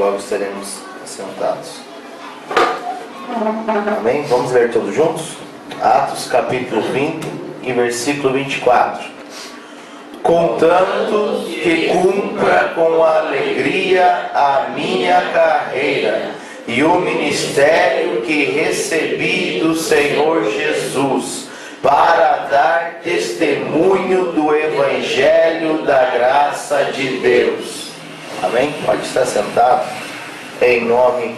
logo estaremos assentados. Amém? Vamos ler todos juntos? Atos capítulo 20 e versículo 24. Contanto que cumpra com alegria a minha carreira e o ministério que recebi do Senhor Jesus, para dar testemunho do Evangelho da graça de Deus. Amém? Pode estar sentado, em nome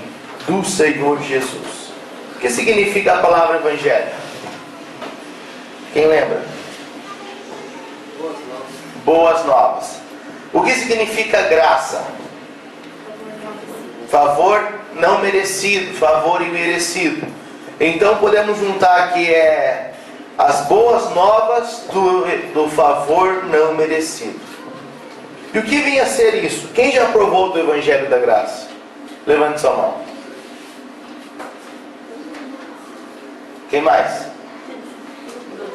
do Senhor Jesus. O que significa a palavra Evangelho? Quem lembra? Boas novas. O que significa graça? Favor não merecido, favor imerecido. Então podemos juntar aqui as boas novas do favor não merecido. E o que vinha a ser isso? Quem já provou do Evangelho da Graça? Levante sua mão. Quem mais?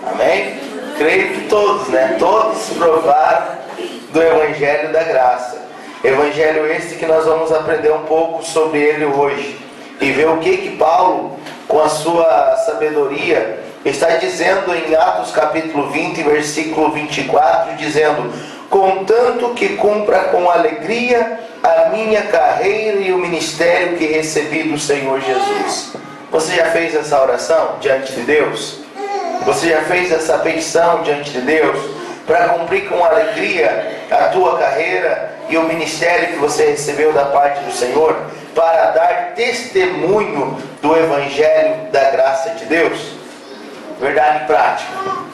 Amém? Creio que todos, né? Todos provaram do Evangelho da Graça. Evangelho este que nós vamos aprender um pouco sobre ele hoje. E ver o que Paulo, com a sua sabedoria, está dizendo em Atos capítulo 20, versículo 24, dizendo: contanto que cumpra com alegria a minha carreira e o ministério que recebi do Senhor Jesus. Você já fez essa oração diante de Deus? Você já fez essa petição diante de Deus? Para cumprir com alegria a tua carreira e o ministério que você recebeu da parte do Senhor? Para dar testemunho do Evangelho da graça de Deus? Verdade prática.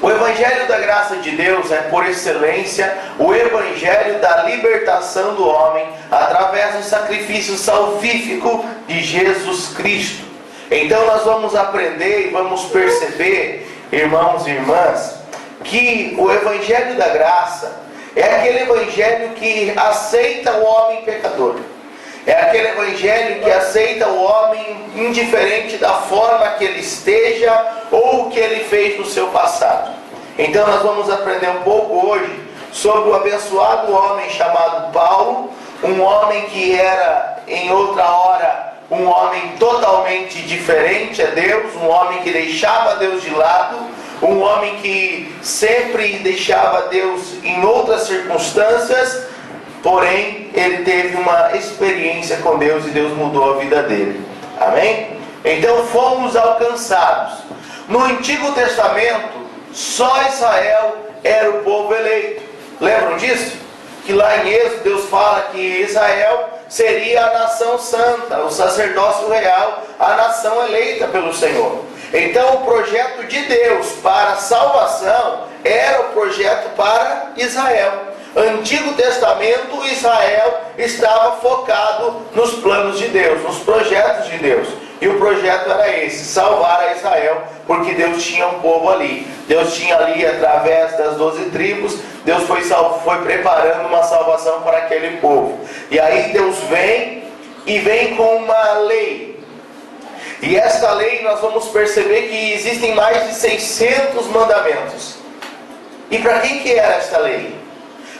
O Evangelho da graça de Deus é, por excelência, o Evangelho da libertação do homem através do sacrifício salvífico de Jesus Cristo. Então nós vamos aprender e vamos perceber, irmãos e irmãs, que o Evangelho da graça é aquele Evangelho que aceita o homem pecador. É aquele Evangelho que aceita o homem indiferente da forma que ele esteja ou o que ele fez no seu passado. Então nós vamos aprender um pouco hoje sobre o abençoado homem chamado Paulo, um homem que era em outra hora um homem totalmente diferente a Deus, um homem que deixava Deus de lado, um homem que sempre deixava Deus em outras circunstâncias. Porém, ele teve uma experiência com Deus e Deus mudou a vida dele. Amém? Então fomos alcançados. No Antigo Testamento, só Israel era o povo eleito. Lembram disso? Que lá em Êxodo Deus fala que Israel seria a nação santa, o sacerdócio real, a nação eleita pelo Senhor. Então o projeto de Deus para a salvação era o projeto para Israel. Antigo Testamento, Israel estava focado nos planos de Deus, nos projetos de Deus. E o projeto era esse, salvar a Israel, porque Deus tinha um povo ali. Deus tinha ali, através das 12 tribos, Deus foi preparando uma salvação para aquele povo. E aí Deus vem com uma lei. E essa lei nós vamos perceber que existem mais de 600 mandamentos. E para quem que era esta lei?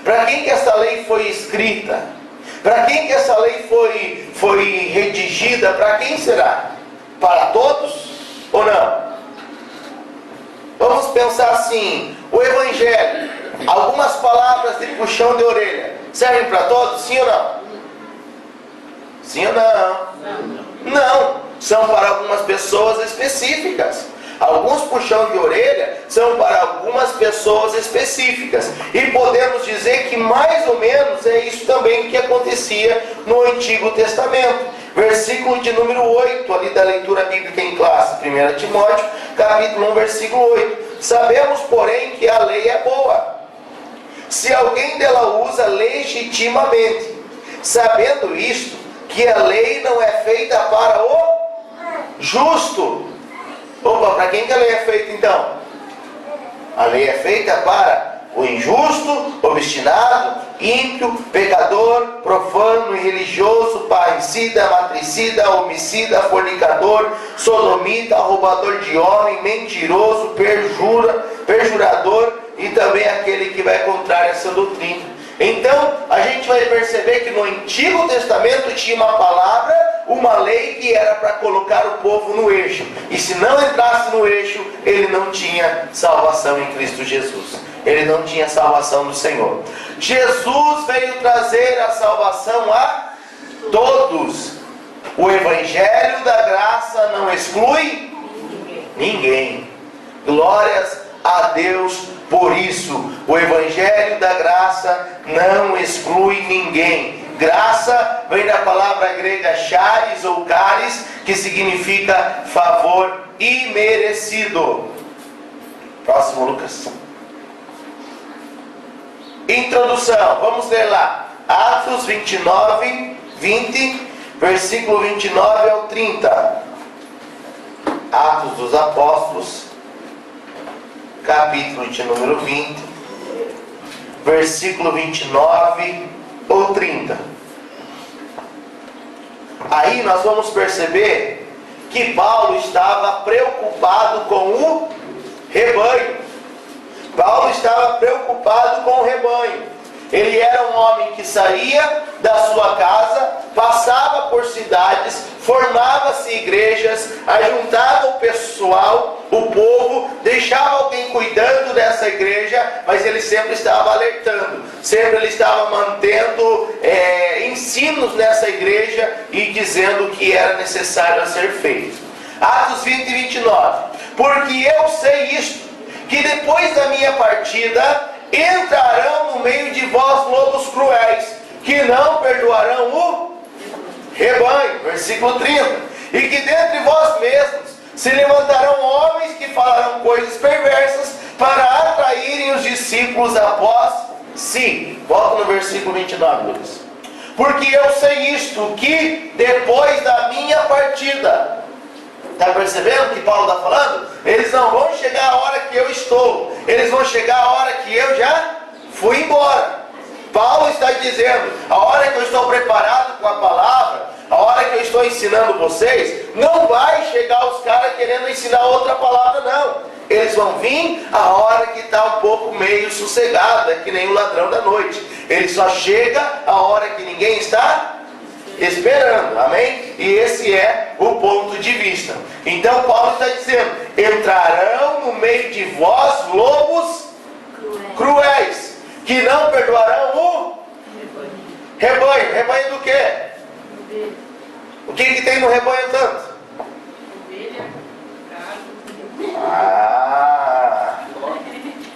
Para quem que essa lei foi escrita? Para quem que essa lei foi redigida? Para quem será? Para todos ou não? Vamos pensar assim: o Evangelho, algumas palavras de puxão de orelha, servem para todos? Sim ou não? Sim ou não? Não, são para algumas pessoas específicas. Alguns puxão de orelha são para algumas pessoas específicas. E podemos dizer que mais ou menos é isso também que acontecia no Antigo Testamento. Versículo de número 8, ali da leitura bíblica em classe, 1 Timóteo, capítulo 1, versículo 8. Sabemos, porém, que a lei é boa, se alguém dela usa legitimamente, sabendo isto, que a lei não é feita para o justo. Opa, para quem que a lei é feita então? A lei é feita para o injusto, obstinado, ímpio, pecador, profano, irreligioso, parricida, matricida, homicida, fornicador, sodomita, roubador de homem, mentiroso, perjurador e também aquele que vai contrário a essa doutrina. Então, a gente vai perceber que no Antigo Testamento tinha uma palavra, uma lei que era para colocar o povo no eixo. E se não entrasse no eixo, ele não tinha salvação em Cristo Jesus. Ele não tinha salvação do Senhor. Jesus veio trazer a salvação a todos. O Evangelho da graça não exclui ninguém. Glórias a Deus por isso. O Evangelho da graça não exclui ninguém. Graça vem da palavra grega charis ou caris, que significa favor imerecido. Próximo, Lucas. Introdução, vamos ler lá. Atos 29, 20, versículo 29 ao 30. Atos dos Apóstolos, capítulo de número 20, versículo 29 ou 30. Aí nós vamos perceber que Paulo estava preocupado com o rebanho. Paulo estava preocupado com o rebanho. Ele era um homem que saía da sua casa, passava por cidades, formava-se igrejas, ajuntava o pessoal, o povo, deixava alguém cuidando dessa igreja, mas ele sempre estava alertando, sempre ele estava mantendo ensinos nessa igreja e dizendo o que era necessário a ser feito. Atos 20 e 29. Porque eu sei isto, que depois da minha partida entrarão no meio de vós lobos cruéis, que não perdoarão o rebanho. Versículo 30. E que dentre vós mesmos se levantarão homens que falarão coisas perversas para atraírem os discípulos após si. Volta no versículo 29, Lucas. Porque eu sei isto, que depois da minha partida... Está percebendo o que Paulo está falando? Eles não vão chegar a hora que eu estou. Eles vão chegar a hora que eu já fui embora. Paulo está dizendo, a hora que eu estou preparado com a palavra, a hora que eu estou ensinando vocês, não vai chegar os caras querendo ensinar outra palavra, não. Eles vão vir a hora que está um pouco meio sossegado, é que nem o ladrão da noite. Ele só chega a hora que ninguém está esperando, amém? E esse é o ponto de vista. Então Paulo está dizendo, entrarão no meio de vós lobos cruéis, que não perdoarão o rebanho. Rebanho do quê? O que tem no rebanho tanto?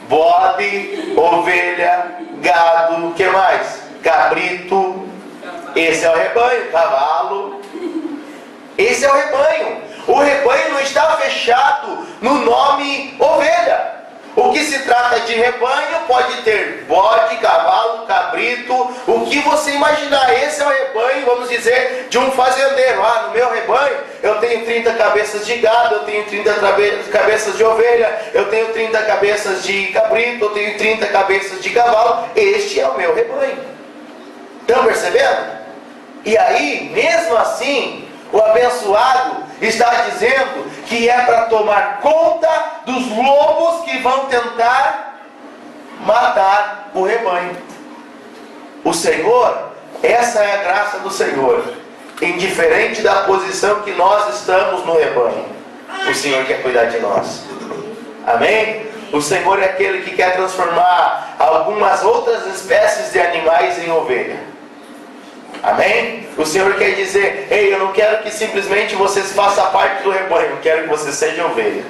Bode, ovelha, gado, o que mais? Cabrito. Esse é o rebanho, cavalo. Esse é o rebanho. O rebanho não está fechado no nome ovelha. O que se trata de rebanho pode ter bode, cavalo, cabrito, o que você imaginar. Esse é o rebanho, vamos dizer, de um fazendeiro. No meu rebanho eu tenho 30 cabeças de gado, eu tenho 30 cabeças de ovelha, eu tenho 30 cabeças de cabrito, eu tenho 30 cabeças de cavalo. Este é o meu rebanho. Estão percebendo? E aí, mesmo assim, o abençoado está dizendo que é para tomar conta dos lobos que vão tentar matar o rebanho. O Senhor, essa é a graça do Senhor. Indiferente da posição que nós estamos no rebanho, o Senhor quer cuidar de nós. Amém? O Senhor é aquele que quer transformar algumas outras espécies de animais em ovelha. Amém? O Senhor quer dizer, ei, eu não quero que simplesmente vocês façam parte do rebanho, eu quero que você seja ovelha.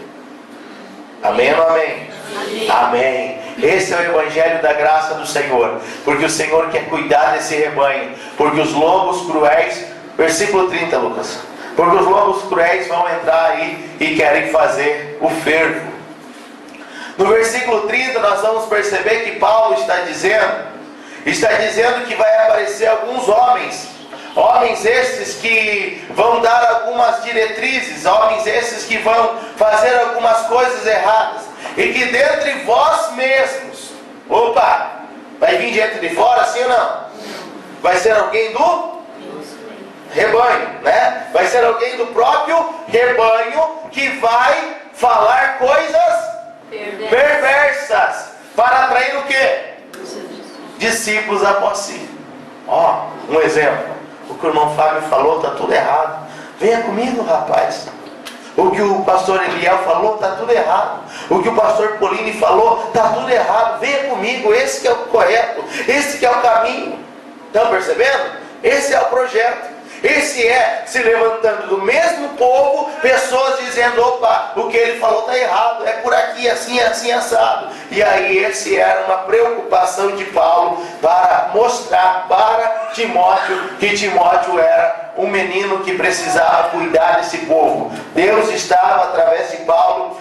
Amém ou não amém? Amém. Amém. Esse é o Evangelho da graça do Senhor, porque o Senhor quer cuidar desse rebanho, porque os lobos cruéis, versículo 30, Lucas, porque os lobos cruéis vão entrar aí e querem fazer o fervo. No versículo 30 nós vamos perceber que Paulo está dizendo que vai aparecer alguns homens esses que vão dar algumas diretrizes, homens esses que vão fazer algumas coisas erradas, e que dentre vós mesmos, vai vir de dentro de fora, sim ou não? Vai ser alguém do rebanho, né? Vai ser alguém do próprio rebanho que vai falar coisas perversas, para atrair o quê? discípulos após si. Ó, um exemplo. O que o irmão Fábio falou está tudo errado. Venha comigo, rapaz. O que o pastor Eliel falou está tudo errado. O que o pastor Pauline falou está tudo errado. Venha comigo, esse que é o correto. Esse que é o caminho. Estão percebendo? Esse é o projeto. Esse é se levantando do mesmo povo, pessoas dizendo, opa, o que ele falou está errado, é por aqui, assim, assim, assado. E aí esse era uma preocupação de Paulo para mostrar para Timóteo que Timóteo era um menino que precisava cuidar desse povo. Deus estava, através de Paulo,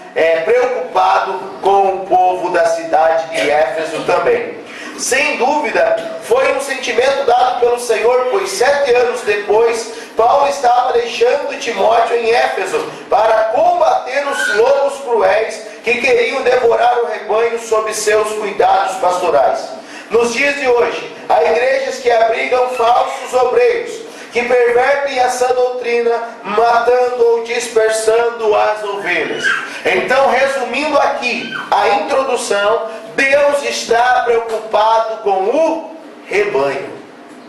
preocupado com o povo da cidade de Éfeso também. Sem dúvida, foi um sentimento dado pelo Senhor, pois 7 anos depois, Paulo estava deixando Timóteo em Éfeso para combater os lobos cruéis que queriam devorar o rebanho sob seus cuidados pastorais. Nos dias de hoje, há igrejas que abrigam falsos obreiros, que pervertem essa doutrina, matando ou dispersando as ovelhas. Então, resumindo aqui a introdução, Deus está preocupado com o rebanho.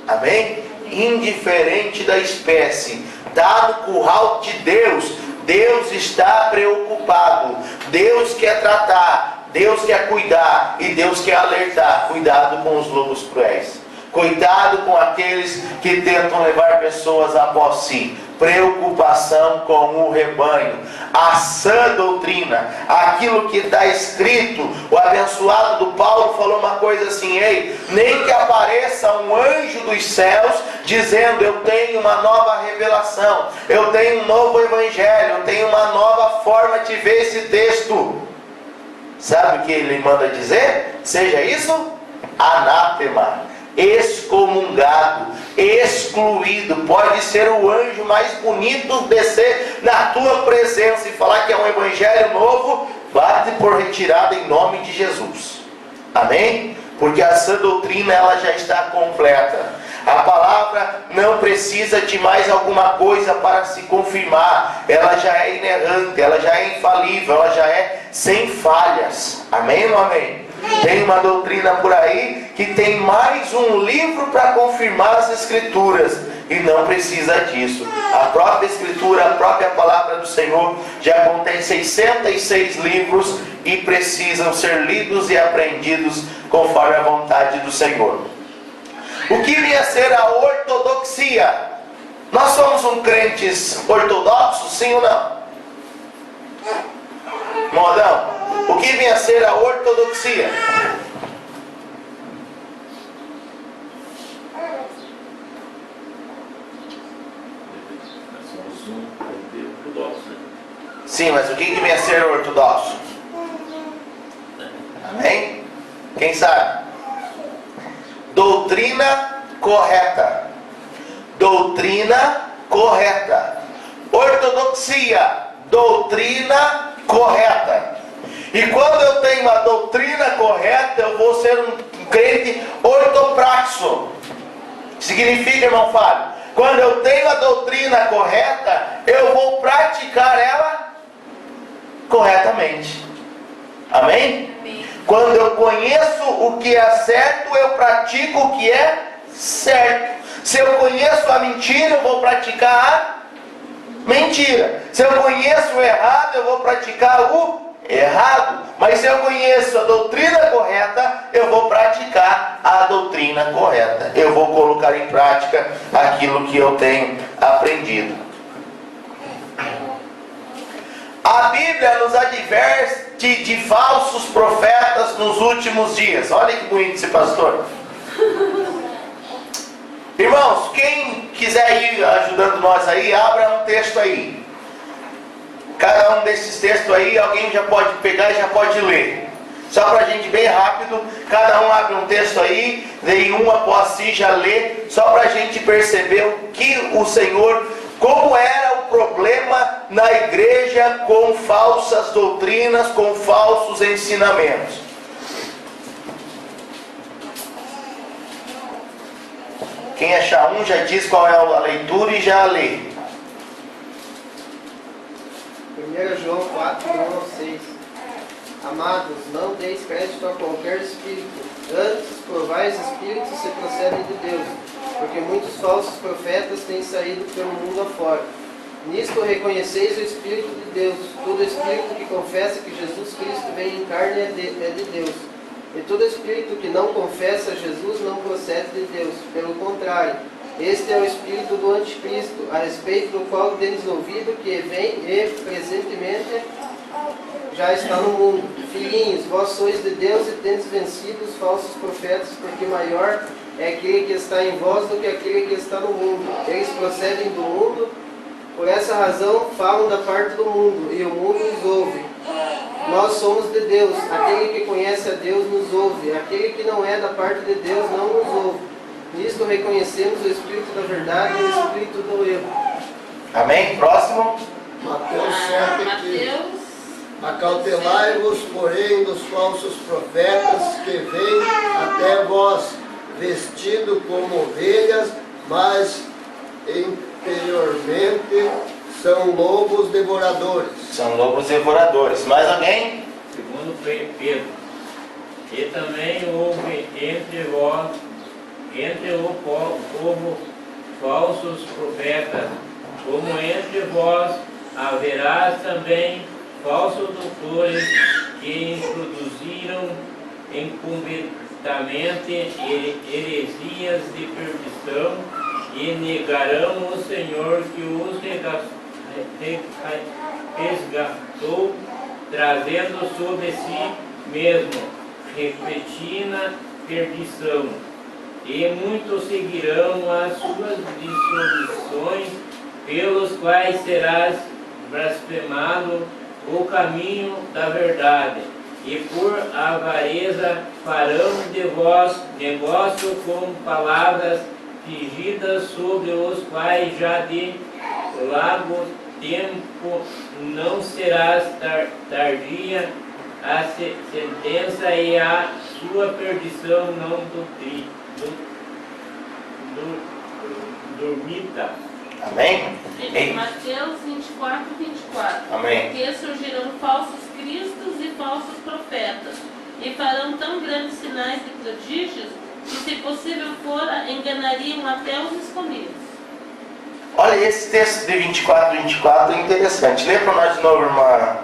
Amém? Indiferente da espécie, está no curral de Deus. Deus está preocupado. Deus quer tratar, Deus quer cuidar e Deus quer alertar. Cuidado com os lobos cruéis. Cuidado com aqueles que tentam levar pessoas após si. Preocupação com o rebanho. A sã doutrina. Aquilo que está escrito. O abençoado do Paulo falou uma coisa assim: ei, nem que apareça um anjo dos céus dizendo, eu tenho uma nova revelação, eu tenho um novo evangelho, eu tenho uma nova forma de ver esse texto. Sabe o que ele manda dizer? Seja isso anátema, excomungado, excluído. Pode ser o anjo mais bonito descer na tua presença e falar que é um evangelho novo, bate por retirada em nome de Jesus. Amém? Porque a sã doutrina ela já está completa. A palavra não precisa de mais alguma coisa para se confirmar. Ela já é inerrante, ela já é infalível, ela já é sem falhas. Amém ou não amém? Tem uma doutrina por aí que tem mais um livro para confirmar as escrituras e não precisa disso. A própria escritura, a própria palavra do Senhor já contém 606 livros e precisam ser lidos e aprendidos conforme a vontade do Senhor. O que vinha a ser a ortodoxia? Nós somos crentes ortodoxos, sim ou não? Modão, o que vinha a ser a ortodoxia? Sim, mas o que vinha a ser ortodoxo? Amém? Quem sabe? Doutrina correta. Doutrina correta. Ortodoxia, doutrina correta. E quando eu tenho uma doutrina correta, eu vou ser um crente ortopraxo. Significa, irmão Fábio, quando eu tenho a doutrina correta, eu vou praticar ela corretamente. Amém? Quando eu conheço o que é certo, eu pratico o que é certo. Se eu conheço a mentira, eu vou praticar a mentira. Se eu conheço o errado, eu vou praticar o errado. Mas se eu conheço a doutrina correta, eu vou praticar a doutrina correta. Eu vou colocar em prática aquilo que eu tenho aprendido. A Bíblia nos adverte de falsos profetas nos últimos dias. Olha que bonito esse pastor. Irmãos, quem quiser ir ajudando nós aí, abra um texto aí. Cada um desses textos aí, alguém já pode pegar e já pode ler. Só para a gente bem rápido, cada um abre um texto aí, vem um após si, já lê, só para a gente perceber o que o Senhor, como era o problema na igreja com falsas doutrinas, com falsos ensinamentos. Quem achar um já diz qual é a leitura e já lê. 1 João 4, 1 ao 6. Amados, não deis crédito a qualquer espírito. Antes, provai os espíritos se procedem de Deus, porque muitos falsos profetas têm saído pelo mundo afora. Nisto reconheceis o Espírito de Deus. Todo espírito que confessa que Jesus Cristo vem em carne é de Deus. E todo espírito que não confessa Jesus não procede de Deus. Pelo contrário, este é o espírito do anticristo, a respeito do qual tendes ouvido que vem e presentemente já está no mundo. Filhinhos, vós sois de Deus e tendes vencido os falsos profetas, porque maior é aquele que está em vós do que aquele que está no mundo. Eles procedem do mundo, por essa razão falam da parte do mundo, e o mundo os ouve. Nós somos de Deus, aquele que conhece a Deus nos ouve, aquele que não é da parte de Deus não nos ouve. Nisto reconhecemos o Espírito da verdade e o Espírito do erro. Amém? Próximo. Mateus 7,15. Acautelai-vos, porém, dos falsos profetas que vêm até vós, vestidos como ovelhas, mas interiormente são lobos devoradores. São lobos devoradores. Mais alguém? Segundo Pedro, e também houve entre vós, entre o povo, falsos profetas, como entre vós haverá também falsos doutores que introduziram encubetamente heresias de perdição e negarão o Senhor que os resgatou, trazendo sobre si mesmo repentina perdição. E muitos seguirão as suas dissoluções, pelos quais serás blasfemado o caminho da verdade, e por avareza farão de vós negócio com palavras fingidas, sobre os quais já de largo tempo não serás tardia a sentença, e a sua perdição não dormita. Amém? Em Mateus 24:24. Amém. Porque surgirão falsos cristos e falsos profetas, e farão tão grandes sinais e prodígios, que, se possível fora, enganariam até os escolhidos. Olha, esse texto de 24 é interessante. Lê para nós de novo, irmã.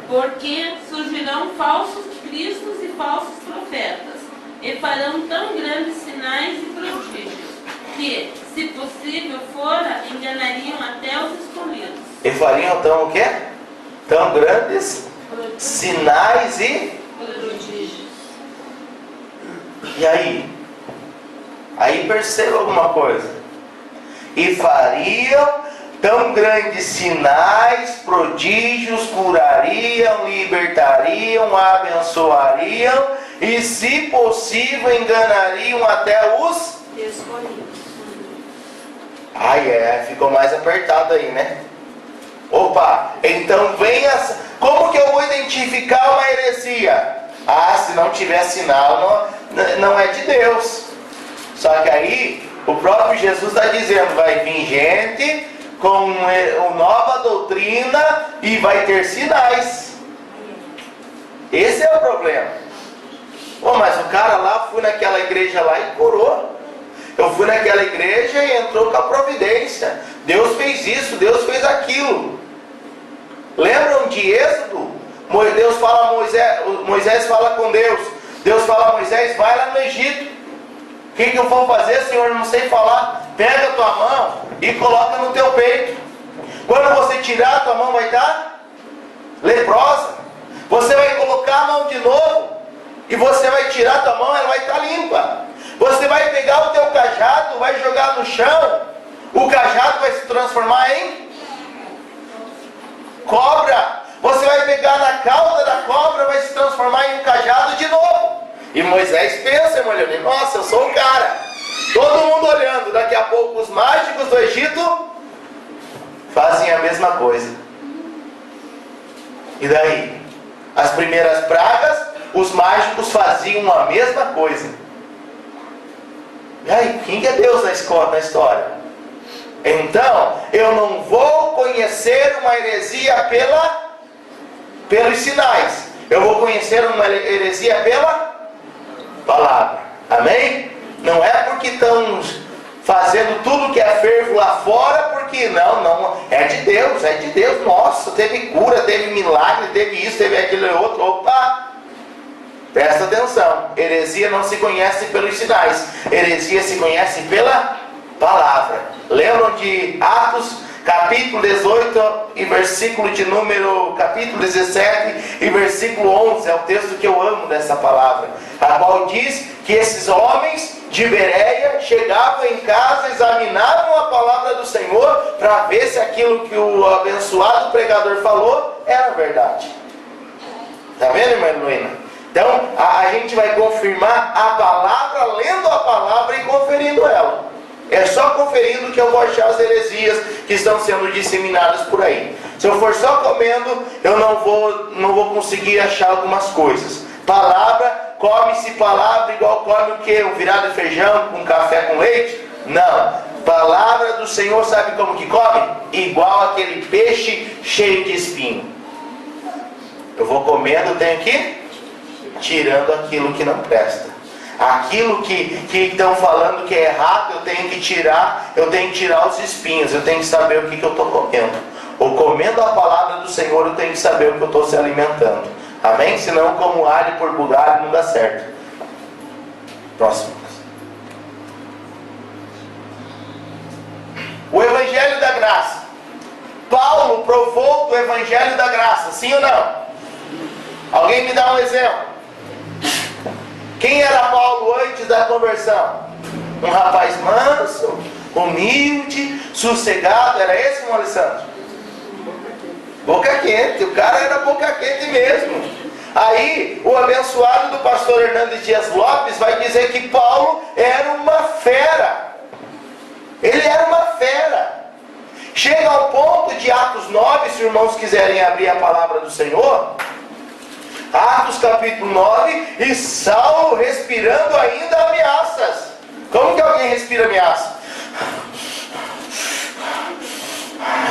Porque surgirão falsos cristos e falsos profetas, e farão tão grandes sinais e prodígios, que, se possível fora, enganariam até os escolhidos. E fariam tão o quê? Tão grandes sinais e Prodígios. E aí? Aí perceba alguma coisa. E fariam tão grandes sinais, prodígios, curariam, libertariam, abençoariam e, se possível, enganariam até os Escolhidos. ficou mais apertado aí, né? Opa, então vem como que eu vou identificar uma heresia? Se não tiver sinal, não é de Deus. Só que aí, o próprio Jesus está dizendo, vai vir gente com nova doutrina e vai ter sinais. Esse é o problema. Mas o cara lá, fui naquela igreja lá e curou. Eu fui naquela igreja e entrou com a providência. Deus fez isso, Deus fez aquilo. Lembram de Êxodo? Deus fala a Moisés fala com Deus. Deus fala a Moisés, vai lá no Egito. O que eu vou fazer, Senhor? Eu não sei falar. Pega a tua mão e coloca no teu peito. Quando você tirar, a tua mão vai estar leprosa. Você vai colocar a mão de novo e você vai tirar a tua mão, ela vai estar limpa. Você vai pegar o teu cajado, vai jogar no chão, o cajado vai se transformar em cobra. Você vai pegar na cauda da cobra, vai se transformar em um cajado de novo. E Moisés pensa, irmão, nossa, eu sou o cara. Todo mundo olhando, daqui a pouco os mágicos do Egito fazem a mesma coisa. E daí? As primeiras pragas, os mágicos faziam a mesma coisa. E aí, quem é Deus na história? Então, eu não vou conhecer uma heresia pelos sinais. Eu vou conhecer uma heresia pela palavra. Amém? Não é porque estão fazendo tudo que é fervo lá fora, porque não, é de Deus, nossa, teve cura, teve milagre, teve isso, teve aquilo outro, opa, presta atenção, heresia não se conhece pelos sinais, heresia se conhece pela palavra. Lembram de Atos, capítulo 18 e versículo de número, capítulo 17 e versículo 11, é o texto que eu amo dessa palavra, a qual diz que esses homens de Bereia chegavam em casa, examinavam a palavra do Senhor para ver se aquilo que o abençoado pregador falou era verdade. Está vendo, irmã Luína? Então a gente vai confirmar a palavra, lendo a palavra e conferindo ela. É só conferindo que eu vou achar as heresias que estão sendo disseminadas por aí. Se eu for só comendo, eu não vou conseguir achar algumas coisas. Palavra, come-se palavra igual come o quê? Um virado de feijão com café com leite? Não. Palavra do Senhor, sabe como que come? Igual aquele peixe cheio de espinho. Eu vou comendo, eu tenho que ir tirando aquilo que não presta. Aquilo que estão falando que é errado, eu tenho que tirar os espinhos, eu tenho que saber o que eu estou comendo. Ou comendo a palavra do Senhor, eu tenho que saber o que eu estou se alimentando. Amém? Senão, como alho por bugalho, não dá certo. Próximo. O Evangelho da Graça. Paulo provou do Evangelho da Graça, sim ou não? Alguém me dá um exemplo? Quem era Paulo antes da conversão? Um rapaz manso, humilde, sossegado. Era esse, irmão Alessandro? Boca quente. O cara era boca quente mesmo. Aí o abençoado do pastor Hernandes Dias Lopes vai dizer que Paulo era uma fera. Ele era uma fera. Chega ao ponto de Atos 9, se os irmãos quiserem abrir a palavra do Senhor, Atos capítulo 9, e Saulo respirando ainda ameaças. Como que alguém respira ameaça?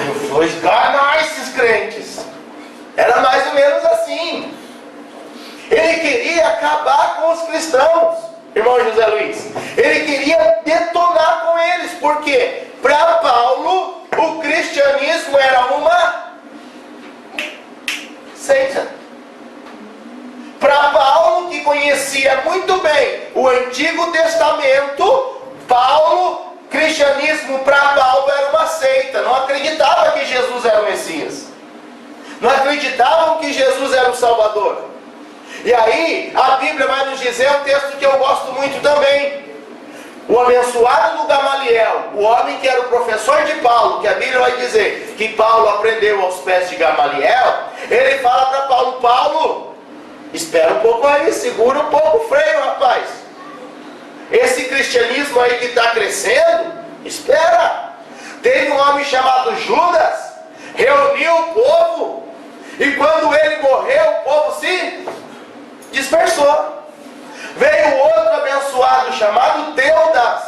Eu vou esganar esses crentes. Era mais ou menos assim. Ele queria acabar com os cristãos, irmão José Luiz. Ele queria detonar com eles. Por quê? Para Paulo, o cristianismo era uma seita. Para Paulo, que conhecia muito bem o Antigo Testamento, cristianismo para Paulo era uma seita. Não acreditava que Jesus era o Messias. Não acreditavam que Jesus era o Salvador. E aí, a Bíblia vai nos dizer um texto que eu gosto muito também. O abençoado do Gamaliel, o homem que era o professor de Paulo, que a Bíblia vai dizer que Paulo aprendeu aos pés de Gamaliel, ele fala para Paulo: Paulo, espera um pouco aí, segura um pouco o freio, rapaz. Esse cristianismo aí que está crescendo, espera. Teve um homem chamado Judas, reuniu o povo, e quando ele morreu, o povo se dispersou. Veio outro abençoado chamado Teudas,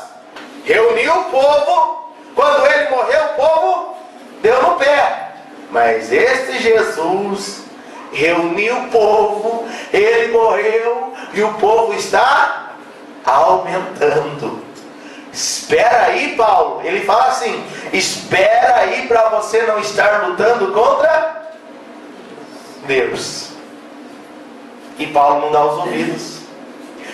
reuniu o povo, quando ele morreu, o povo deu no pé. Mas este Jesus reuniu o povo, ele morreu e o povo está aumentando. Espera aí, Paulo. Ele fala assim: espera aí para você não estar lutando contra Deus. E Paulo não dá os ouvidos.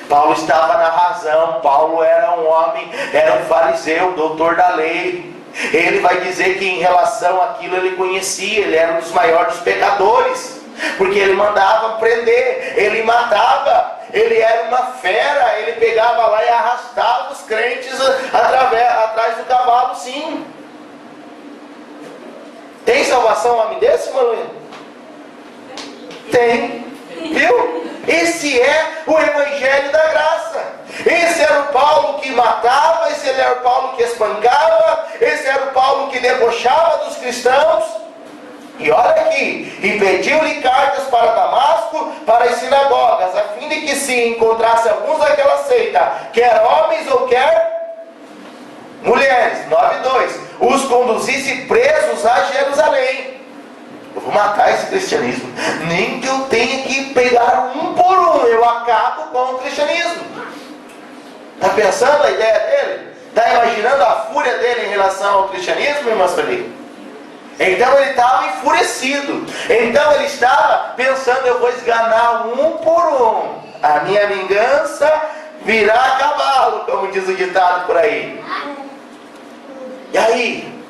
Paulo estava na razão. Paulo era um homem, era um fariseu, doutor da lei. Ele vai dizer que em relação àquilo ele conhecia, ele era um dos maiores pecadores, porque ele mandava prender, ele matava, ele era uma fera, ele pegava lá e arrastava os crentes atrás do cavalo, sim. Tem salvação um homem desse, Manuel? Tem. Viu? Esse é o Evangelho da Graça. Esse era o Paulo que matava, esse era o Paulo que espancava, esse era o Paulo que debochava dos cristãos. E olha aqui, e pediu-lhe cartas para Damasco, para as sinagogas, a fim de que se encontrasse alguns daquela seita, quer homens ou quer mulheres, 9:2, os conduzisse presos a Jerusalém. vou matar esse cristianismo. Nem que eu tenha que pegar um por um, eu acabo com o cristianismo. Está pensando a ideia dele? Está imaginando a fúria dele em relação ao cristianismo, irmãs Felipe? Então ele estava enfurecido. Então ele estava pensando: eu vou esganar um por um. A minha vingança virá a cavalo, como diz o ditado por aí. E aí,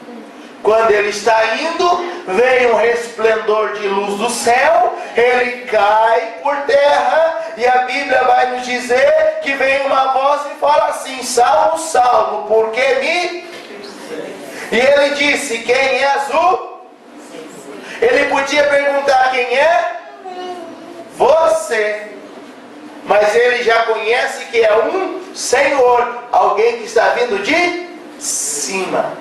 quando ele está indo, vem um resplendor de luz do céu, ele cai por terra, e a Bíblia vai nos dizer que vem uma voz e fala assim: salvo, salvo, porque me... E ele disse: quem és o? Ele podia perguntar: quem é? Você. Mas ele já conhece que é um Senhor, alguém que está vindo de cima.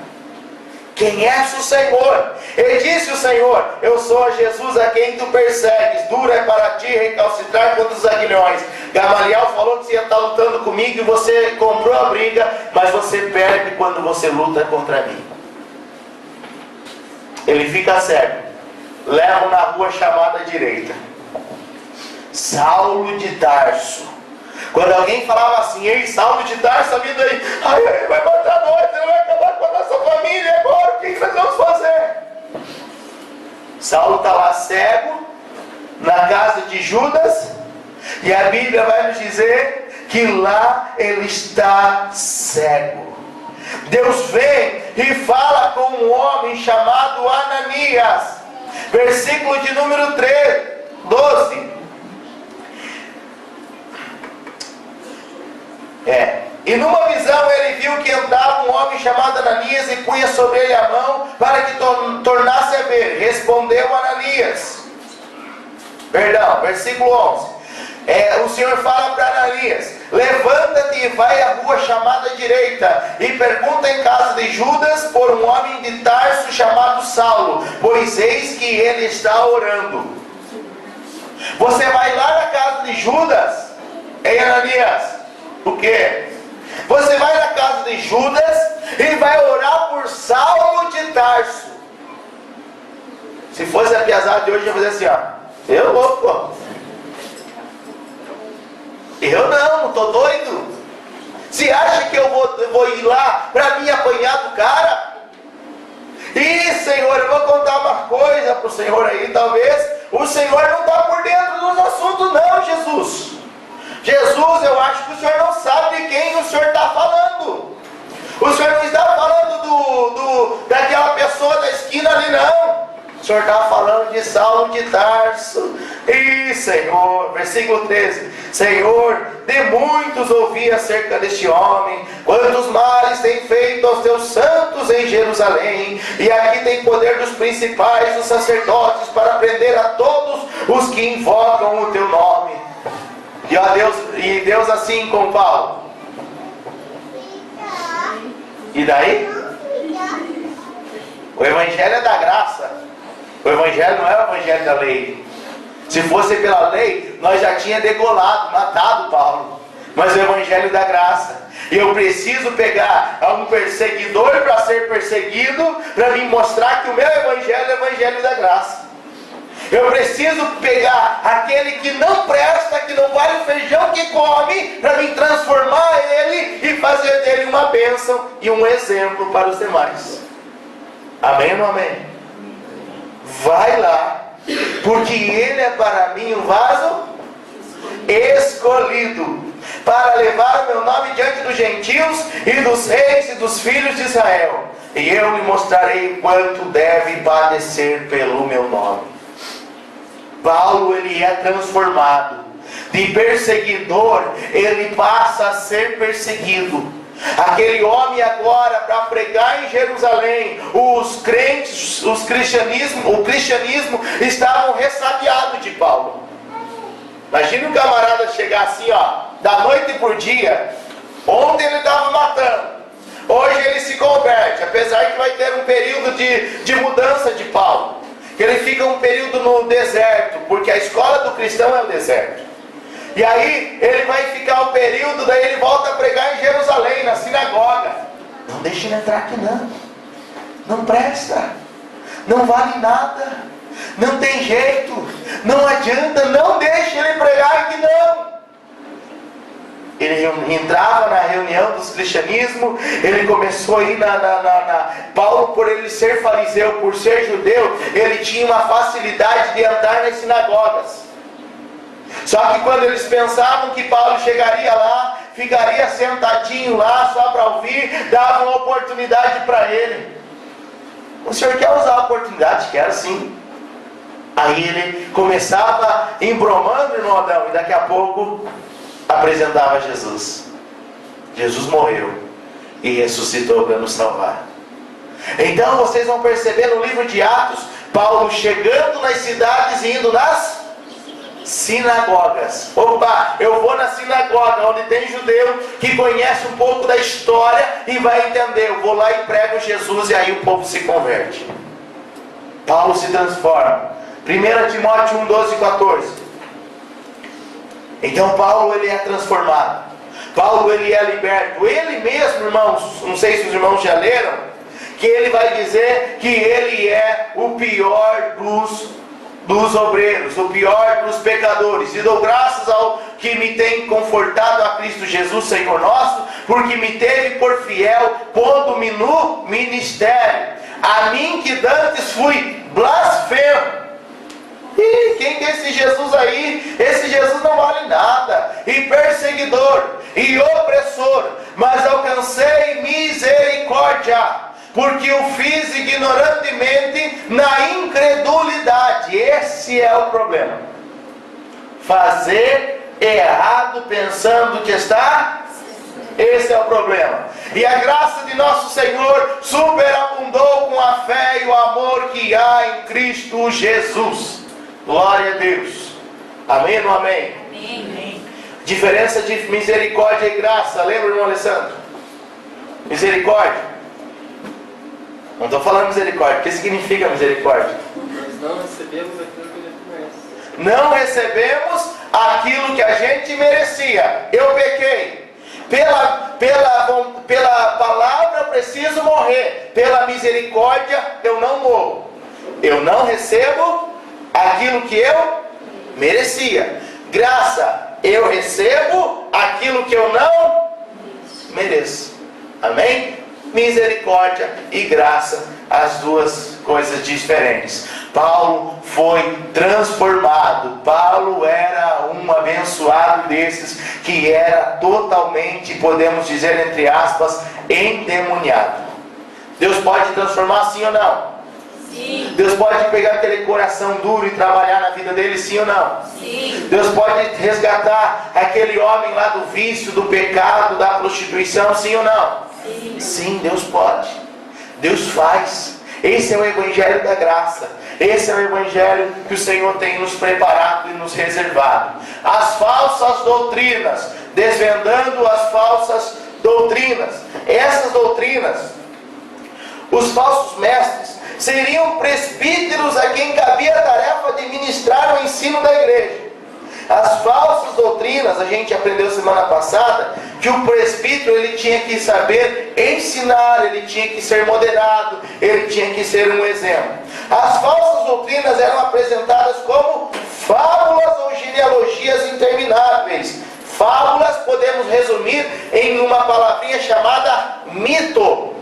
Quem é o Senhor? Ele disse: o Senhor: eu sou Jesus a quem tu persegues, duro é para ti recalcitrar contra os aguilhões. Gamaliel falou que você ia estar lutando comigo e você comprou a briga, mas você perde quando você luta contra mim. Ele fica cego, levam na rua chamada direita, Saulo de Tarso. Quando alguém falava assim: ei, Saulo de Tarso, está vindo aí, ai, vai matar nós, ele vai acabar com a nossa família agora, o que nós vamos fazer? Saulo está lá cego, na casa de Judas, e a Bíblia vai nos dizer que lá ele está cego. Deus vem e fala com um homem chamado Ananias, versículo de número 12. E numa visão ele viu que entrava um homem chamado Ananias e punha sobre ele a mão para que tornasse a ver. Respondeu Ananias. Versículo 11. O Senhor fala para Ananias: levanta-te e vai à rua chamada direita e pergunta em casa de Judas por um homem de Tarso chamado Saulo, pois eis que ele está orando. Você vai lá na casa de Judas, ei Ananias, o quê? Você vai na casa de Judas e vai orar por Saulo de Tarso. Se fosse a piazada de hoje, eu ia fazer assim, ó: eu louco, eu não estou doido. Se acha que eu vou ir lá para me apanhar do cara? E Senhor, eu vou contar uma coisa para o Senhor aí, talvez o Senhor não está por dentro dos assuntos não, Jesus. Jesus, eu acho que o Senhor não sabe de quem o Senhor está falando. O Senhor não está falando daquela pessoa da esquina ali não. O Senhor está falando de Saulo de Tarso. E Senhor, versículo 13: Senhor, de muitos ouvi acerca deste homem, quantos males tem feito aos teus santos em Jerusalém, e aqui tem poder dos principais, dos sacerdotes, para prender a todos os que invocam o teu nome. E Deus assim com Paulo. E daí? O Evangelho é da graça. O Evangelho não é o Evangelho da lei. Se fosse pela lei, nós já tínhamos degolado, matado Paulo. Mas o Evangelho da graça. E eu preciso pegar um perseguidor para ser perseguido, para me mostrar que o meu Evangelho é o Evangelho da graça. Eu preciso pegar aquele que não presta, que não vale o feijão que come, para me transformar ele e fazer dele uma bênção e um exemplo para os demais. Amém ou não amém? Vai lá, porque ele é para mim um vaso escolhido, para levar o meu nome diante dos gentios e dos reis e dos filhos de Israel, e eu lhe mostrarei quanto deve padecer pelo meu nome. Paulo, ele é transformado de perseguidor, ele passa a ser perseguido. Aquele homem agora, para pregar em Jerusalém, os crentes, o cristianismo estavam ressabiados de Paulo. Imagina um camarada chegar assim, ó, da noite por dia. Ontem ele estava matando, hoje ele se converte, apesar que vai ter um período de mudança de Paulo, que ele fica um período no deserto, porque a escola do cristão é o deserto. E aí ele vai ficar um período, daí ele volta a pregar em Jerusalém, na sinagoga. Não deixe ele entrar aqui não. Não presta. Não vale nada. Não tem jeito, não adianta, não deixe ele pregar que não. Ele entrava na reunião dos cristianismos, ele começou a ir Paulo, por ele ser fariseu, por ser judeu, ele tinha uma facilidade de entrar nas sinagogas. Só que quando eles pensavam que Paulo chegaria lá, ficaria sentadinho lá só para ouvir, davam uma oportunidade para ele. O senhor quer usar a oportunidade? Quero sim. Aí ele começava embromando, irmão Adão, e daqui a pouco apresentava Jesus. Jesus morreu e ressuscitou para nos salvar. Então vocês vão perceber no livro de Atos, Paulo chegando nas cidades e indo nas sinagogas. Opa, eu vou na sinagoga onde tem judeu que conhece um pouco da história e vai entender. Eu vou lá e prego Jesus e aí o povo se converte. Paulo se transforma. 1 Timóteo 1, 12 e 14. Então Paulo ele é transformado. Paulo ele é liberto. Ele mesmo, irmãos, não sei se os irmãos já leram, que ele vai dizer que ele é o pior dos obreiros, o pior dos pecadores. E dou graças ao que me tem confortado a Cristo Jesus, Senhor nosso, porque me teve por fiel, pondo-me no ministério. A mim que dantes fui blasfemo. E quem que é esse Jesus aí? Esse Jesus não vale nada. E perseguidor, e opressor, mas alcancei misericórdia, porque o fiz ignorantemente na incredulidade. Esse é o problema. Fazer errado pensando que está. Esse é o problema. E a graça de nosso Senhor superabundou com a fé e o amor que há em Cristo Jesus. Glória a Deus. Amém ou não amém? Amém. Diferença de misericórdia e graça. Lembra, irmão Alessandro? Misericórdia. Não estou falando misericórdia. O que significa misericórdia? Nós não recebemos aquilo que ele merece. Não recebemos aquilo que a gente merecia. Eu pequei. Pela palavra eu preciso morrer. Pela misericórdia eu não morro. Eu não recebo aquilo que eu merecia. Graça, eu recebo aquilo que eu não mereço. Amém? Misericórdia e graça, as duas coisas diferentes. Paulo foi transformado. Paulo era um abençoado desses que era totalmente, podemos dizer entre aspas, endemoniado. Deus pode transformar sim ou não? Sim. Deus pode pegar aquele coração duro e trabalhar na vida dele, sim ou não? Sim. Deus pode resgatar aquele homem lá do vício, do pecado, da prostituição, sim ou não? Sim. Sim, Deus pode. Deus faz. Esse é o Evangelho da graça. Esse é o Evangelho que o Senhor tem nos preparado e nos reservado. As falsas doutrinas, desvendando as falsas doutrinas. Essas doutrinas, os falsos mestres, seriam presbíteros a quem cabia a tarefa de ministrar o ensino da igreja. As falsas doutrinas, a gente aprendeu semana passada, que o presbítero ele tinha que saber ensinar, ele tinha que ser moderado, ele tinha que ser um exemplo. As falsas doutrinas eram apresentadas como fábulas ou genealogias intermináveis. Fábulas podemos resumir em uma palavrinha chamada mito.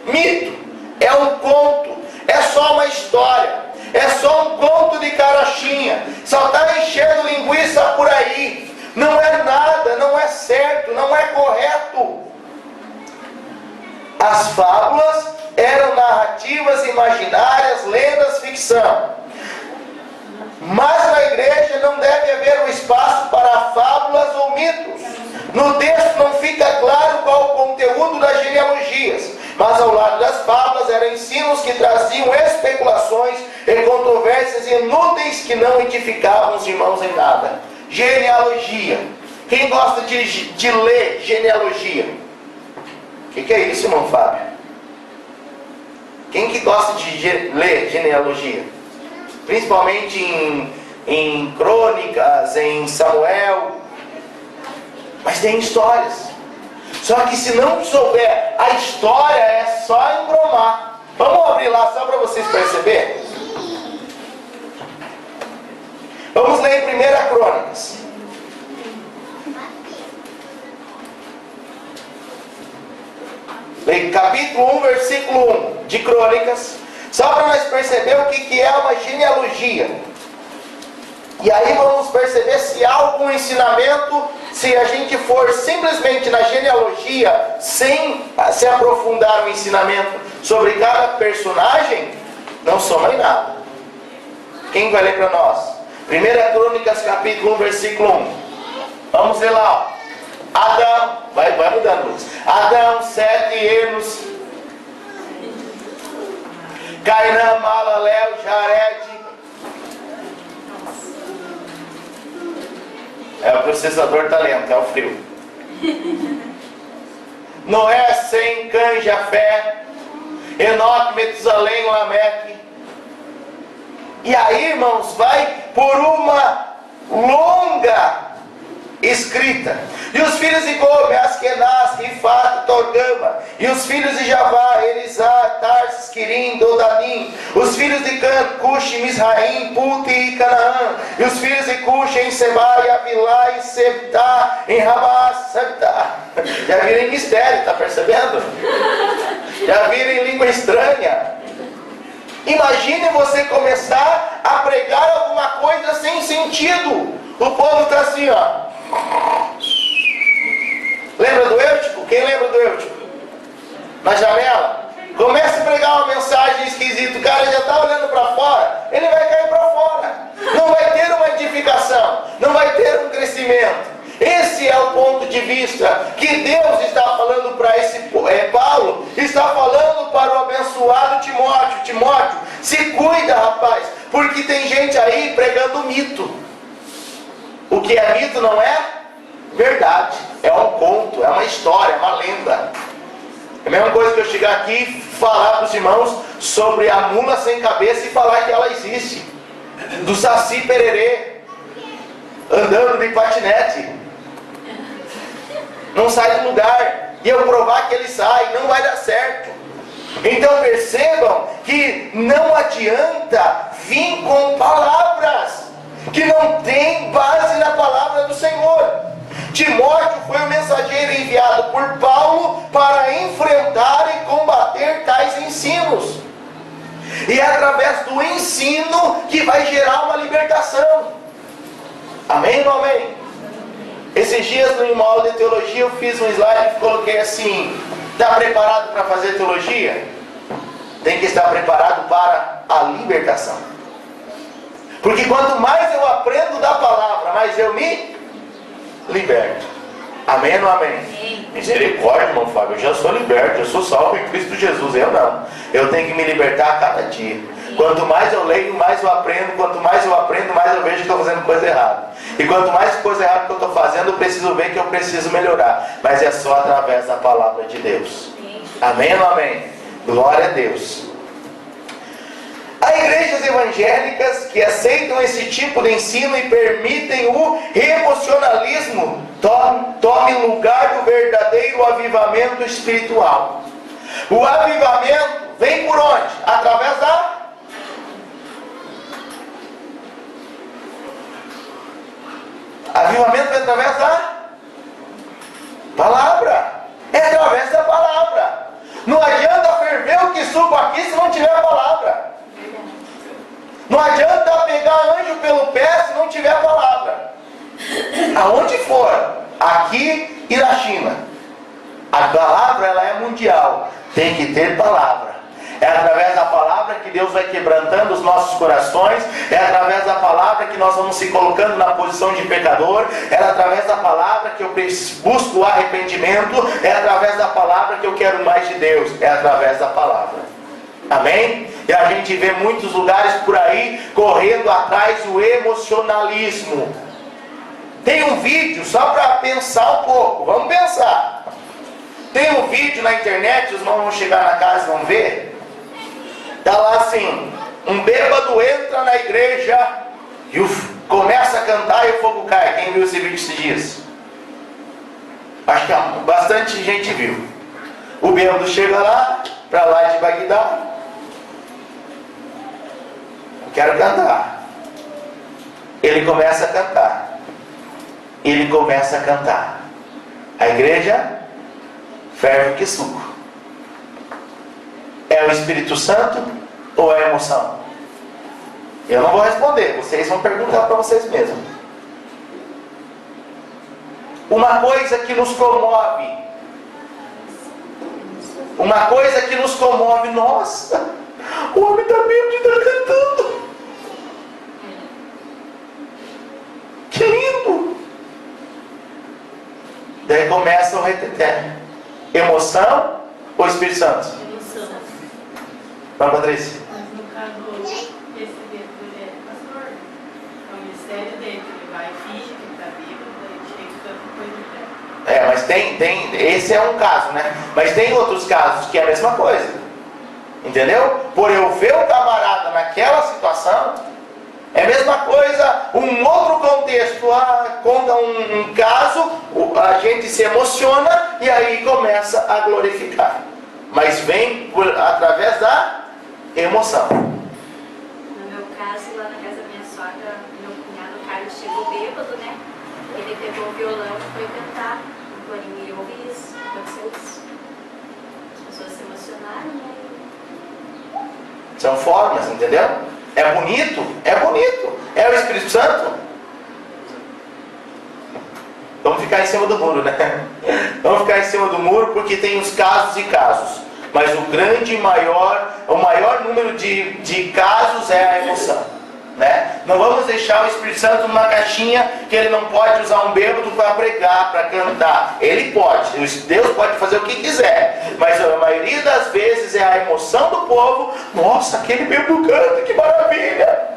Mito é um conto, é só uma história, é só um conto de carochinha, só está enchendo linguiça por aí, não é nada, não é certo, não é correto. As fábulas eram narrativas imaginárias, lendas, ficção. Mas na igreja não deve haver um espaço para fábulas ou mitos. No texto não fica claro qual o conteúdo das genealogias, mas ao lado das fábulas eram ensinos que traziam especulações e controvérsias inúteis que não edificavam os irmãos em nada. Genealogia. Quem gosta de ler genealogia? O que é isso, irmão Fábio? Quem que gosta de ler genealogia? Principalmente em Crônicas, em Samuel. Mas tem histórias. Só que se não souber a história, é só embromar. Vamos abrir lá só para vocês perceberem. 1 Crônicas. Capítulo 1, versículo 1 de Crônicas. Só para nós perceber o que é uma genealogia. E aí vamos perceber se há algum ensinamento, se a gente for simplesmente na genealogia, sem se aprofundar no ensinamento sobre cada personagem, não soma em nada. Quem vai ler para nós? 1 Crônicas, capítulo 1, versículo 1. Vamos ler lá, ó. Adão, vai mudando, Lucas. Adão, Sete, Enos, Cainã, Malalel, Jared. É o processador está lento, é o frio. Noé, Sem, Cã, Jafé, Enoque, Metusalém, Lameque. E aí, irmãos, vai por uma longa escrita. E os filhos de Gomer, Askenaz, Rifat, Torgama. E os filhos de Javá, Elisá, Tarsis, Quirim, Dodanim. Os filhos de Can, Cush, Misraim, Puti e Canaã. E os filhos de Cush em Seba, e Avilá, e Sebtá, em Ramás, Sebtá. Já viram em mistério, está percebendo? Já viram em língua estranha. Imagine você começar a pregar alguma coisa sem sentido. O povo está assim, ó. Lembra do Eutico? Quem lembra do Eutico? Na janela? Começa a pregar uma mensagem esquisita, o cara já está olhando para fora, ele vai cair para fora. Não vai ter uma edificação, não vai ter um crescimento. Esse é o ponto de vista que Deus está falando para esse Paulo, está falando para o abençoado Timóteo. Timóteo, se cuida, rapaz, porque tem gente aí pregando mito. O que é mito não é verdade, é um conto, é uma história, é uma lenda. É a mesma coisa que eu chegar aqui e falar para os irmãos sobre a mula sem cabeça e falar que ela existe, do Saci Pererê andando de patinete, não sai do lugar, e eu provar que ele sai, não vai dar certo. Então percebam que não adianta vir com palavras que não tem base na palavra do Senhor. Timóteo foi o mensageiro enviado por Paulo para enfrentar e combater tais ensinos. E é através do ensino que vai gerar uma libertação. Amém ou amém? Esses dias no aula de teologia eu fiz um slide e coloquei assim: está preparado para fazer teologia? Tem que estar preparado para a libertação. Porque quanto mais eu aprendo da palavra, mais eu me liberto. Amém ou amém? Amém. Misericórdia, irmão Fábio, eu já sou liberto, eu sou salvo em Cristo Jesus. Eu não. Eu tenho que me libertar a cada dia. Quanto mais eu leio, mais eu aprendo. Quanto mais eu aprendo, mais eu vejo que estou fazendo coisa errada. E quanto mais coisa errada que eu estou fazendo, eu preciso ver que eu preciso melhorar. Mas é só através da palavra de Deus. Amém ou amém? Glória a Deus. Há igrejas evangélicas que aceitam esse tipo de ensino e permitem o emocionalismo tome lugar do verdadeiro avivamento espiritual. O avivamento vem por onde? Através da avivamento vem através da palavra. É através da palavra. Não adianta ferver o que suba aqui se não tiver a palavra. Não adianta pegar anjo pelo pé se não tiver a palavra. Aonde for, aqui e na China, a palavra ela é mundial. Tem que ter palavra. É através da palavra que Deus vai quebrantando os nossos corações. É através da palavra que nós vamos se colocando na posição de pecador. É através da palavra que eu busco o arrependimento. É através da palavra que eu quero mais de Deus. É através da palavra. Amém? E a gente vê muitos lugares por aí correndo atrás do emocionalismo. Tem um vídeo só para pensar um pouco. Vamos pensar. Tem um vídeo na internet, os irmãos vão chegar na casa e vão ver. Está lá assim: um bêbado entra na igreja e começa a cantar e o fogo cai. Quem viu esse vídeo esses dias? Acho que bastante gente viu. O bêbado chega lá, para lá de Bagdá. Quero cantar. ele começa a cantar. Ele começa a cantar. A igreja ferve que suco. É o Espírito Santo ou é a emoção? Eu não vou responder, vocês vão perguntar para vocês mesmos. Uma coisa que nos comove. Uma coisa que nos comove. Nossa, o homem está bêbado e está cantando. Que lindo. Daí começa o reteté. Emoção ou Espírito Santo? Emoção. Vamos, Patrícia. Mas no caso, esse bêbado, ele é pastor. É o ministério dele. Ele vai e finge que está bêbado, daí chega e canta coisa de pé. Mas esse é um caso, né? Mas tem outros casos que é a mesma coisa. Entendeu? Por eu ver o camarada naquela situação, é a mesma coisa, um outro contexto, conta um caso, a gente se emociona e aí começa a glorificar. Mas vem através da emoção. No meu caso, lá na casa da minha sogra, meu cunhado Carlos chegou bêbado, né? Ele pegou o violão e foi cantar. O Boninho ouve isso, aconteceu isso. As pessoas se emocionaram, né? São formas, entendeu? É bonito? É bonito. É o Espírito Santo? Vamos ficar em cima do muro, né? Vamos ficar em cima do muro porque tem os casos e casos. Mas o maior número de casos é a emoção. Né? Não vamos deixar o Espírito Santo numa caixinha que ele não pode usar um bêbado para pregar, para cantar. Ele pode, Deus pode fazer o que quiser, mas a maioria das vezes é a emoção do povo. Nossa, aquele bêbado canta, que maravilha!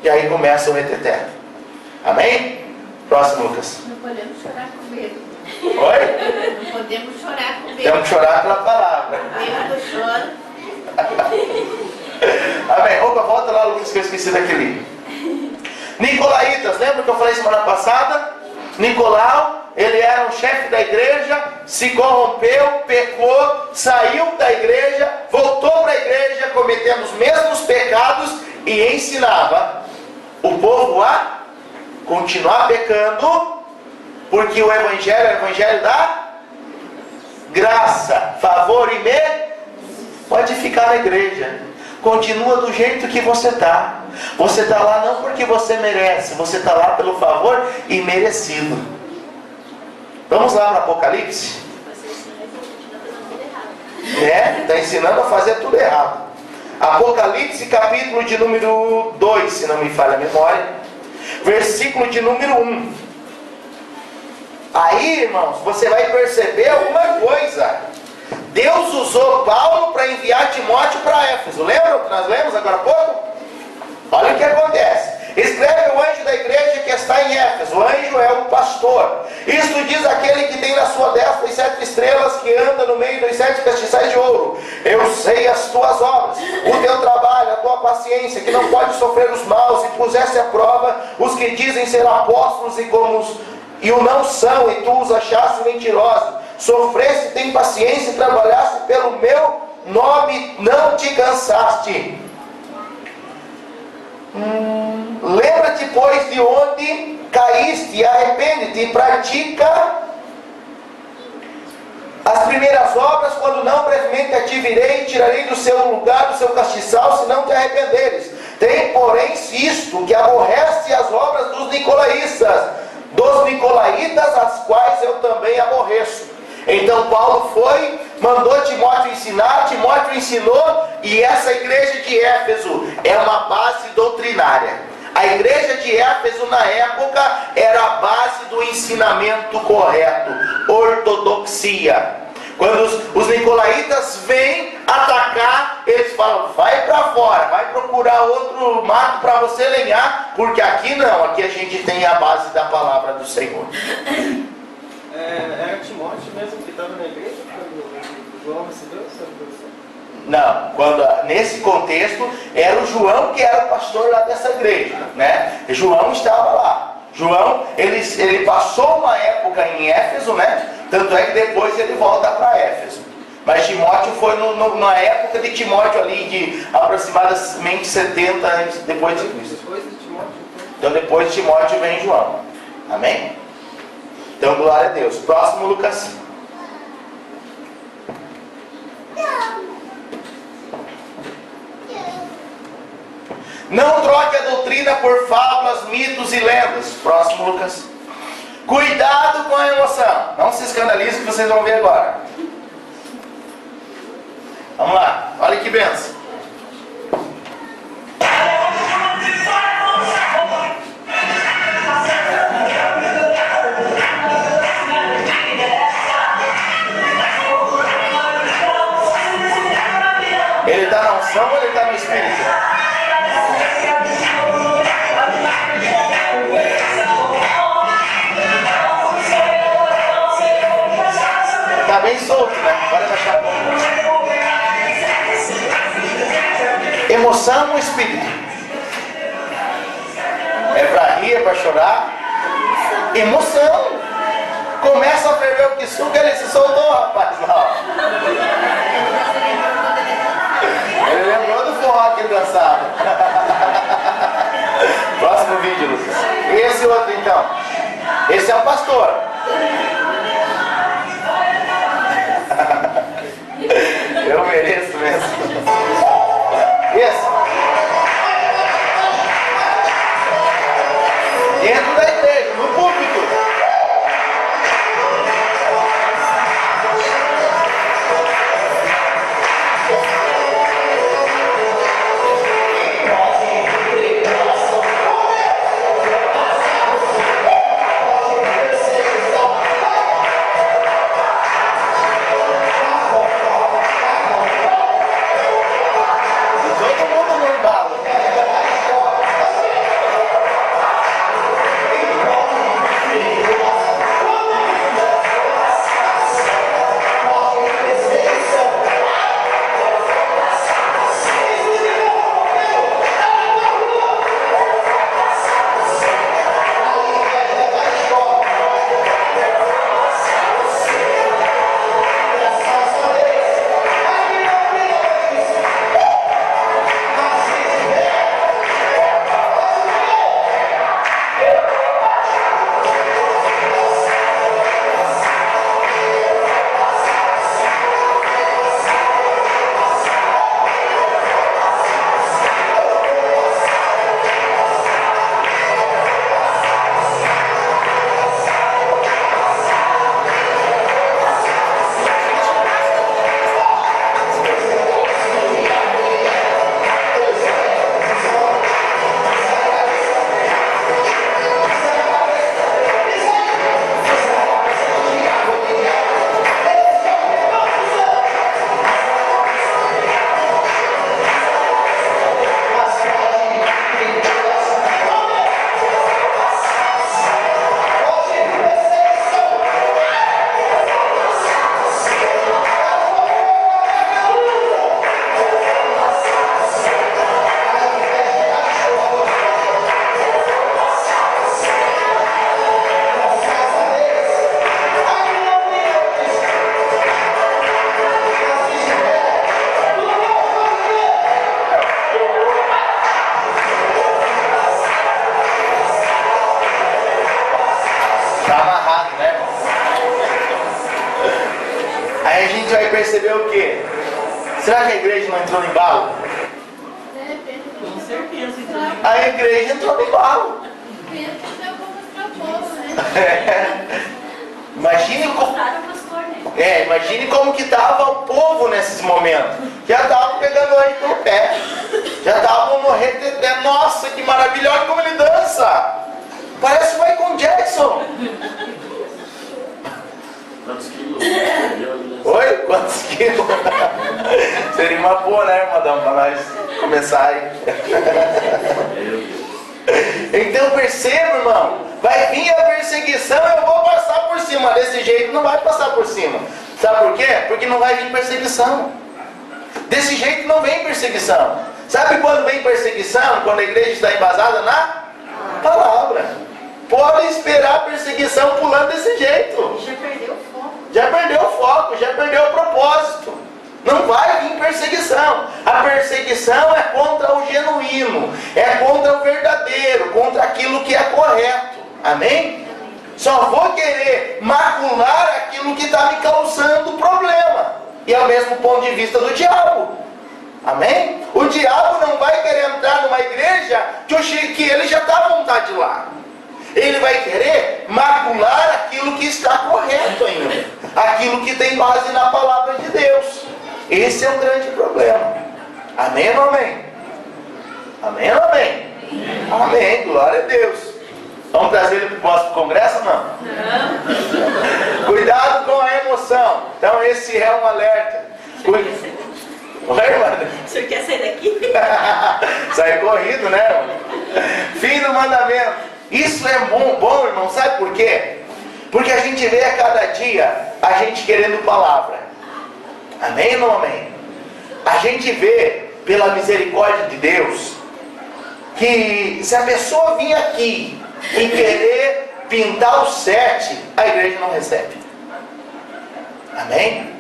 E aí começa o reteté. Amém? Próximo, Lucas. Não podemos chorar com medo. Oi? Não podemos chorar com medo. Temos que chorar pela palavra. Bêbado chora. Amém. Opa, volta lá, Lucas, que eu esqueci daquele. Nicolaítas, lembra que eu falei semana passada? Nicolau, ele era um chefe da igreja, se corrompeu, pecou, saiu da igreja, voltou para a igreja cometendo os mesmos pecados e ensinava o povo a continuar pecando, porque o evangelho é o evangelho da graça, favor e pode ficar na igreja. Continua do jeito que você está. Você está lá não porque você merece, você está lá pelo favor e merecido. Vamos lá para Apocalipse? Você ensina e continua fazendo tudo errado. Está ensinando a fazer tudo errado. Apocalipse, capítulo de número 2, se não me falha a memória, versículo de número 1. Aí, irmãos, você vai perceber alguma coisa. Deus usou Paulo para enviar Timóteo para Éfeso. Lembram que nós lemos agora há pouco? Olha o que acontece. Escreve o anjo da igreja que está em Éfeso. O anjo é o pastor. Isto diz aquele que tem na sua destra as 7 estrelas, que anda no meio dos 7 castiçais de ouro. Eu sei as tuas obras, o teu trabalho, a tua paciência, que não pode sofrer os maus, e puseste à prova os que dizem ser apóstolos e o não são, e tu os achaste mentirosos. Sofreste, tem paciência e trabalhaste pelo meu nome, não te cansaste. Lembra-te, pois, de onde caíste, e arrepende-te e pratica as primeiras obras, quando não brevemente a te virei e tirarei do seu lugar, do seu castiçal, se não te arrependeres. Tem, porém, isto, que aborreste as obras dos nicolaítas, as quais eu também aborreço. Então Paulo mandou Timóteo ensinar, Timóteo ensinou, e essa igreja de Éfeso é uma base doutrinária. A igreja de Éfeso na época era a base do ensinamento correto, ortodoxia. Quando os nicolaítas vêm atacar, eles falam: vai para fora, vai procurar outro mato para você lenhar, porque aqui não, aqui a gente tem a base da palavra do Senhor. Era Timóteo mesmo que estava na igreja quando João recebeu essa profissão? Não, nesse contexto era o João que era o pastor lá dessa igreja, né? João estava lá. João, ele passou uma época em Éfeso, né? Tanto é que depois ele volta para Éfeso. Mas Timóteo foi na época de Timóteo ali, de aproximadamente 70 anos depois de Cristo. Depois de Timóteo, Então depois de Timóteo vem João. Amém? Então glória a Deus. Próximo, Lucas. Não troque a doutrina por fábulas, mitos e lendas. Próximo, Lucas. Cuidado com a emoção. Não se escandalize que vocês vão ver agora. Vamos lá. Olha que benção. Ele está na unção ou ele está no Espírito? Está bem solto, né? Pode baixar a mão. Emoção ou Espírito? É para rir, é para chorar? Emoção. Começa a ferver o que suga, ele se soltou, rapaz. Não. Ele lembrou do forró que ele dançava. Próximo vídeo, Lucas. E esse outro então? Esse é o pastor. Eu mereço mesmo. Esse. Dentro da igreja, no púlpito. Percebeu o quê? Será que a igreja não entrou no embalo? Com certeza. A igreja entrou no embalo. Imagine como, imagine como que estava o povo nesses momentos. Já estavam pegando ele pelo pé. Já estavam no reteté. Nossa, que maravilhoso como ele dança. Parece o Michael Jackson. Quantos quilos? Oi? Quantos quilos? Seria uma boa, né, madame, para nós começar aí. Então perceba, irmão, vai vir a perseguição, eu vou passar por cima. Desse jeito não vai passar por cima. Sabe por quê? Porque não vai vir perseguição. Desse jeito não vem perseguição. Sabe quando vem perseguição? Quando a igreja está embasada na palavra. Pode esperar a perseguição pulando desse jeito. Já perdeu o foco. Já perdeu o foco, já perdeu o propósito. Não vai vir perseguição. A perseguição é contra o genuíno, é contra o verdadeiro, contra aquilo que é correto. Amém? Só vou querer macular aquilo que está me causando problema. E é o mesmo ponto de vista do diabo. Amém? O diabo não vai querer entrar numa igreja que ele já está à vontade lá. Ele vai querer macular aquilo que está correto ainda, aquilo que tem base na palavra de Deus. Esse é um grande problema. Amém ou amém? Amém ou amém? Amém, glória a Deus. Vamos trazer ele para o próximo congresso ou não? Não. Cuidado com a emoção. Então esse é um alerta. Oi, irmã? O senhor quer sair daqui? Sai corrido, né, irmão? Fim do mandamento. Isso é bom, irmão. Sabe por quê? Porque a gente vê a cada dia a gente querendo palavra. Amém ou não amém? A gente vê, pela misericórdia de Deus, que se a pessoa vir aqui e querer pintar o 7, a igreja não recebe. Amém?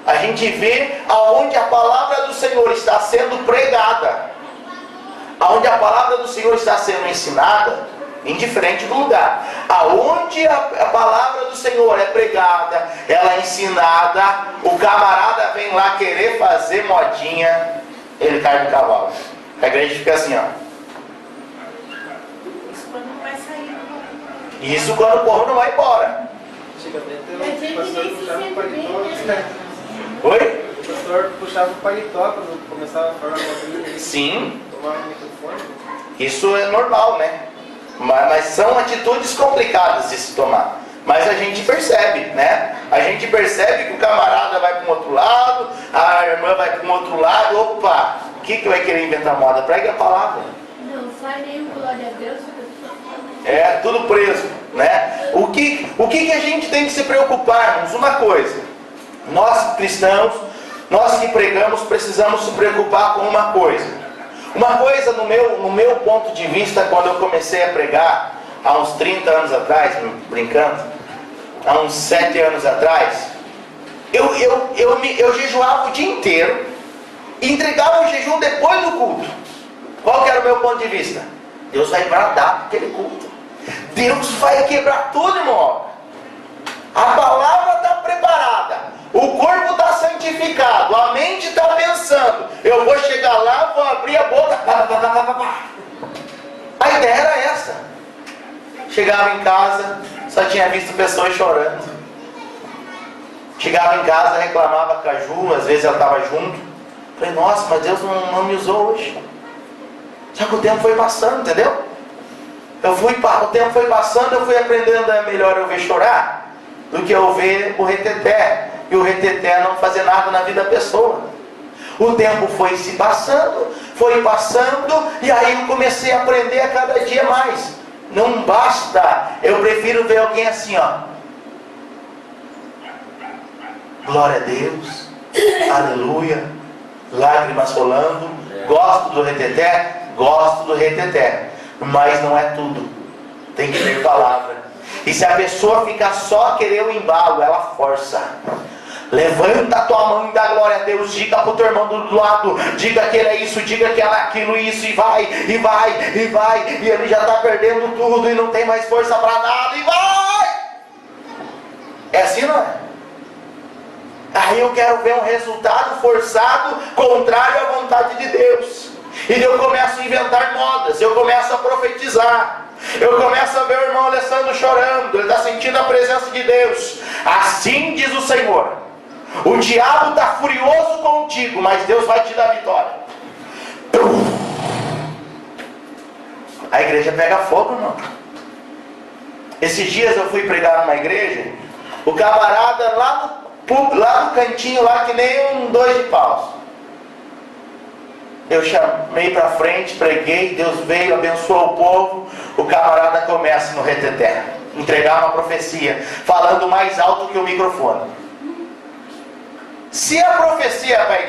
A gente vê aonde a palavra do Senhor está sendo pregada, aonde a palavra do Senhor está sendo ensinada, indiferente do lugar. Aonde a palavra do Senhor é pregada, ela é ensinada, o camarada vem lá querer fazer modinha, ele cai do cavalo. A igreja fica assim, ó. Isso quando não vai sair. Isso quando o povo não vai embora. Antigamente o pastor puxava o paletó. Oi? O pastor puxava o paletó quando começava a falar modinha. Sim. Tomava o microfone. Isso é normal, né? Mas são atitudes complicadas de se tomar. Mas a gente percebe, né? A gente percebe que o camarada vai para um outro lado, a irmã vai para um outro lado. Opa, o que vai querer inventar moda? Pregue a palavra. Não sai nem glória a Deus. É, tudo preso, né? O que a gente tem que se preocupar, irmãos? Uma coisa, nós cristãos, nós que pregamos, precisamos se preocupar com uma coisa. Uma coisa no meu ponto de vista, quando eu comecei a pregar, há uns 30 anos atrás, brincando, há uns 7 anos atrás, eu jejuava o dia inteiro e entregava o jejum depois do culto. Qual que era o meu ponto de vista? Deus vai bradar aquele culto. Deus vai quebrar tudo, irmão. A palavra está preparada, o corpo está santificado, a mente está pensando. Eu vou chegar lá, vou abrir a boca. A ideia era essa. Chegava em casa, só tinha visto pessoas chorando. Chegava em casa, reclamava com a Ju, às vezes ela estava junto. Falei, nossa, mas Deus não me usou hoje. Só que o tempo foi passando, entendeu? O tempo foi passando, eu fui aprendendo, é melhor eu ver chorar do que eu ver o reteté. E o reteté não fazer nada na vida da pessoa. O tempo foi se passando, e aí eu comecei a aprender a cada dia mais. Não basta, eu prefiro ver alguém assim, ó. Glória a Deus, aleluia, lágrimas rolando, gosto do reteté, mas não é tudo, tem que ter palavra. E se a pessoa ficar só a querer o embalo, ela força. Levanta a tua mão e dá glória a Deus, diga para o teu irmão do lado, diga que ele é isso, diga que ela é aquilo, isso, e vai, e ele já está perdendo tudo e não tem mais força para nada, e vai! É assim, não é? Aí eu quero ver um resultado forçado, contrário à vontade de Deus. E eu começo a inventar modas, eu começo a profetizar. Eu começo a ver o irmão Alessandro chorando, ele está sentindo a presença de Deus. Assim diz o Senhor: o diabo está furioso contigo, mas Deus vai te dar vitória. A igreja pega fogo, irmão. Esses dias eu fui pregar numa igreja, o camarada lá no cantinho, lá que nem um 2 de paus. Eu chamei para frente, preguei, Deus veio, abençoou o povo. O camarada começa no reteté, entregar uma profecia, falando mais alto que o microfone. Se a profecia é para a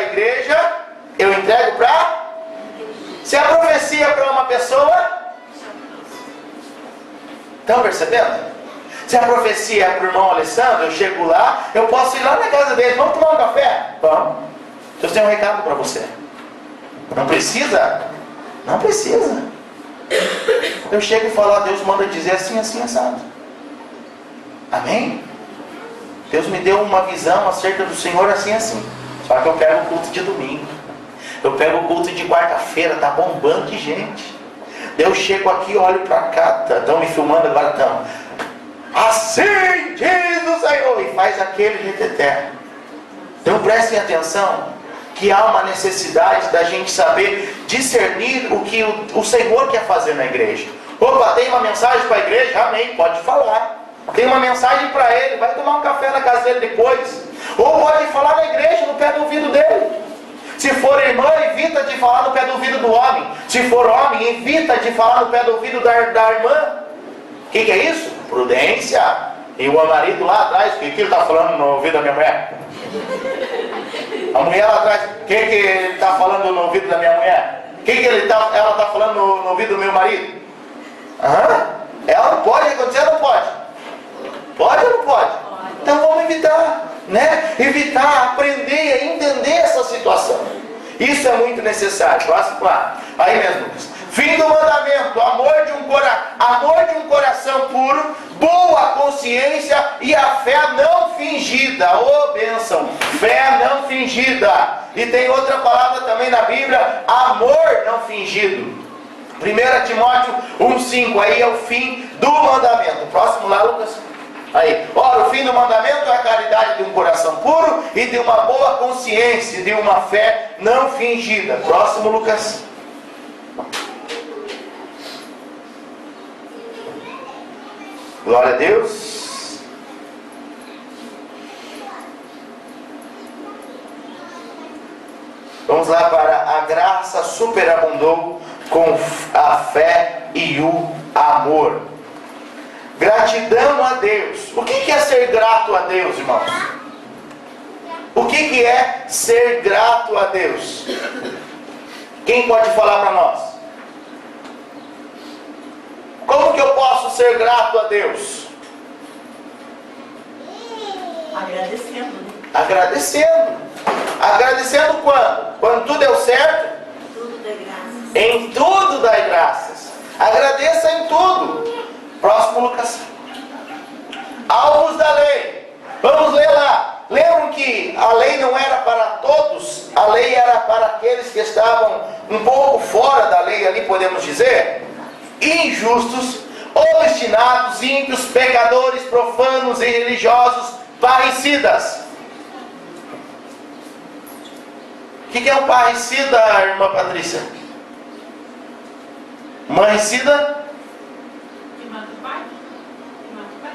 igreja, eu entrego para... Se a profecia é para uma pessoa, estão percebendo? Se a profecia é para o irmão Alessandro, eu chego lá, eu posso ir lá na casa dele, vamos tomar um café? Vamos. Deus tem um recado para você. Não precisa? Não precisa. Eu chego e falo, Deus manda dizer assim, assim, assado. Amém? Deus me deu uma visão acerca do Senhor assim, assim. Só que eu pego o culto de domingo. Eu pego o culto de quarta-feira, tá bombando de gente. Eu chego aqui, olho para cá, estão me filmando agora, estão. Assim diz o Senhor, e faz aquele reteté. Então prestem atenção, que há uma necessidade da gente saber discernir o que o Senhor quer fazer na igreja. Opa, tem uma mensagem para a igreja? Amém, pode falar. Tem uma mensagem para ele, vai tomar um café na casa dele depois. Ou pode falar na igreja, no pé do ouvido dele. Se for irmã, evita de falar no pé do ouvido do homem. Se for homem, evita de falar no pé do ouvido da irmã. O que é isso? Prudência. E o marido lá atrás, o que ele está falando no ouvido da minha mulher? A mulher lá atrás, o que ele está falando no ouvido da minha mulher? O que ela está falando no ouvido do meu marido? Ela não pode acontecer ou não pode? Pode ou não pode? Então vamos evitar, né? Evitar, aprender a entender essa situação. Isso é muito necessário. Próximo lá. Aí mesmo, Lucas. Fim do mandamento, amor de um coração puro, boa consciência e a fé não fingida. Ô bênção, fé não fingida. E tem outra palavra também na Bíblia, amor não fingido. 1 Timóteo 1,5, aí é o fim do mandamento. Próximo lá, Lucas. Aí, ora, o fim do mandamento é a caridade de um coração puro e de uma boa consciência, de uma fé não fingida. Próximo, Lucas. Glória a Deus. Vamos lá para a graça superabundou com a fé e o amor. Gratidão a Deus. O que é ser grato a Deus, irmãos? O que é ser grato a Deus? Quem pode falar para nós? Como que eu posso ser grato a Deus? Agradecendo, né? Agradecendo. Agradecendo quando? Quando tudo deu certo? Tudo dá graças. Em tudo dai graças. Agradeça em tudo. Próximo, Lucas. Alvos da lei. Vamos ler lá. Lembram que a lei não era para todos? A lei era para aqueles que estavam um pouco fora da lei ali, podemos dizer? Injustos, obstinados, ímpios, pecadores, profanos e religiosos, parricidas. O que é um parricida, irmã Patrícia? Parricida? Que mata o pai? Que mata o pai?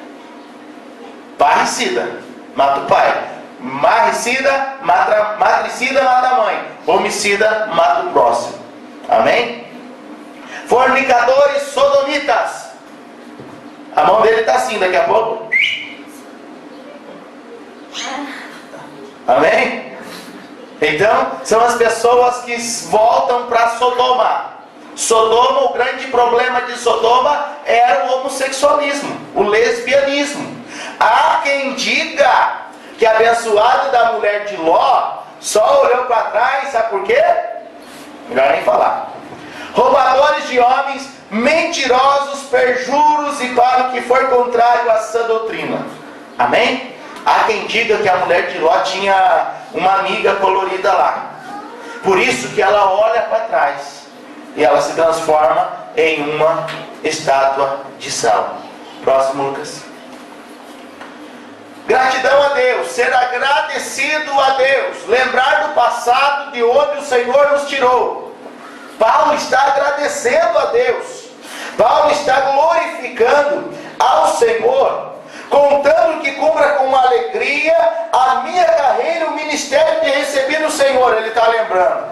Parricida, mata o pai. Marricida, matricida, mata a mãe. Homicida, mata o próximo. Amém? Fornicadores, sodomitas. A mão dele está assim, daqui a pouco. Amém? Então, são as pessoas que voltam para Sodoma. Sodoma, o grande problema de Sodoma era o homossexualismo, o lesbianismo. Há quem diga que abençoado da mulher de Ló só olhou para trás, sabe por quê? Melhor nem falar. Roubadores de homens, mentirosos, perjuros e para o que for contrário a sã doutrina. Amém? Há quem diga que a mulher de Ló tinha uma amiga colorida lá. Por isso que ela olha para trás e ela se transforma em uma estátua de sal. Próximo, Lucas. Gratidão a Deus, ser agradecido a Deus, lembrar do passado de onde o Senhor nos tirou. Paulo está agradecendo a Deus. Paulo está glorificando ao Senhor, contando que cumpra com alegria a minha carreira, o ministério que recebi do Senhor. Ele está lembrando.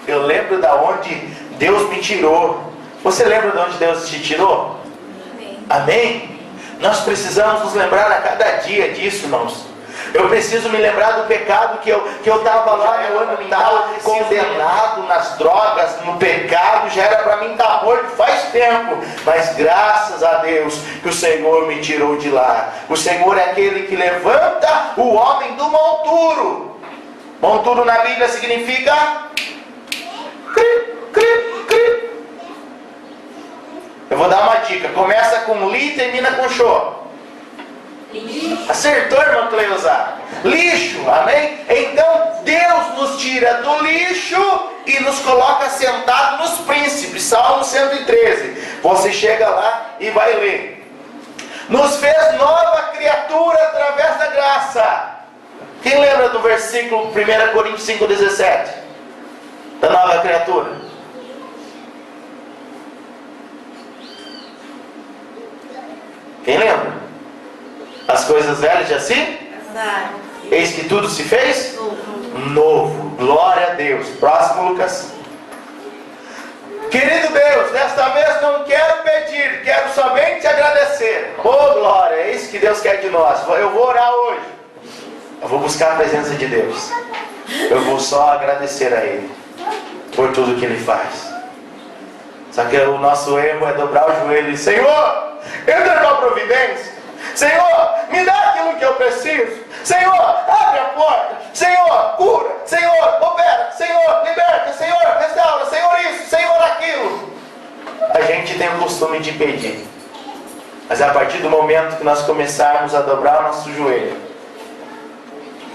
Eu lembro de onde Deus me tirou. Você lembra de onde Deus te tirou? Amém. Amém? Nós precisamos nos lembrar a cada dia disso, irmãos. Eu preciso me lembrar do pecado que eu estava lá no ano tal, condenado nas drogas, no pecado, já era para mim estar morto faz tempo, mas graças a Deus que o Senhor me tirou de lá. O Senhor é aquele que levanta o homem do monturo. Monturo na Bíblia significa cri, cri, cri. Eu vou dar uma dica, começa com li e termina com show. Acertou, irmã Cleusa? Lixo, amém? Então Deus nos tira do lixo e nos coloca sentado nos príncipes. Salmo 113. Você chega lá e vai ler. Nos fez nova criatura através da graça. Quem lembra do versículo 1 Coríntios 5,17? Da nova criatura? Quem lembra? As coisas velhas já se? Eis que tudo se fez? Novo. Glória a Deus. Próximo, Lucas. Querido Deus, desta vez não quero pedir, quero somente agradecer. Oh, glória, é isso que Deus quer de nós. Eu vou orar hoje. Eu vou buscar a presença de Deus. Eu vou só agradecer a Ele por tudo que Ele faz. Só que o nosso erro é dobrar o joelho e Senhor, entra com a providência. Senhor, me dá aquilo que eu preciso. Senhor, abre a porta. Senhor, cura. Senhor, opera. Senhor, liberta. Senhor, restaura. Senhor, isso. Senhor, aquilo. A gente tem o costume de pedir. Mas a partir do momento que nós começarmos a dobrar o nosso joelho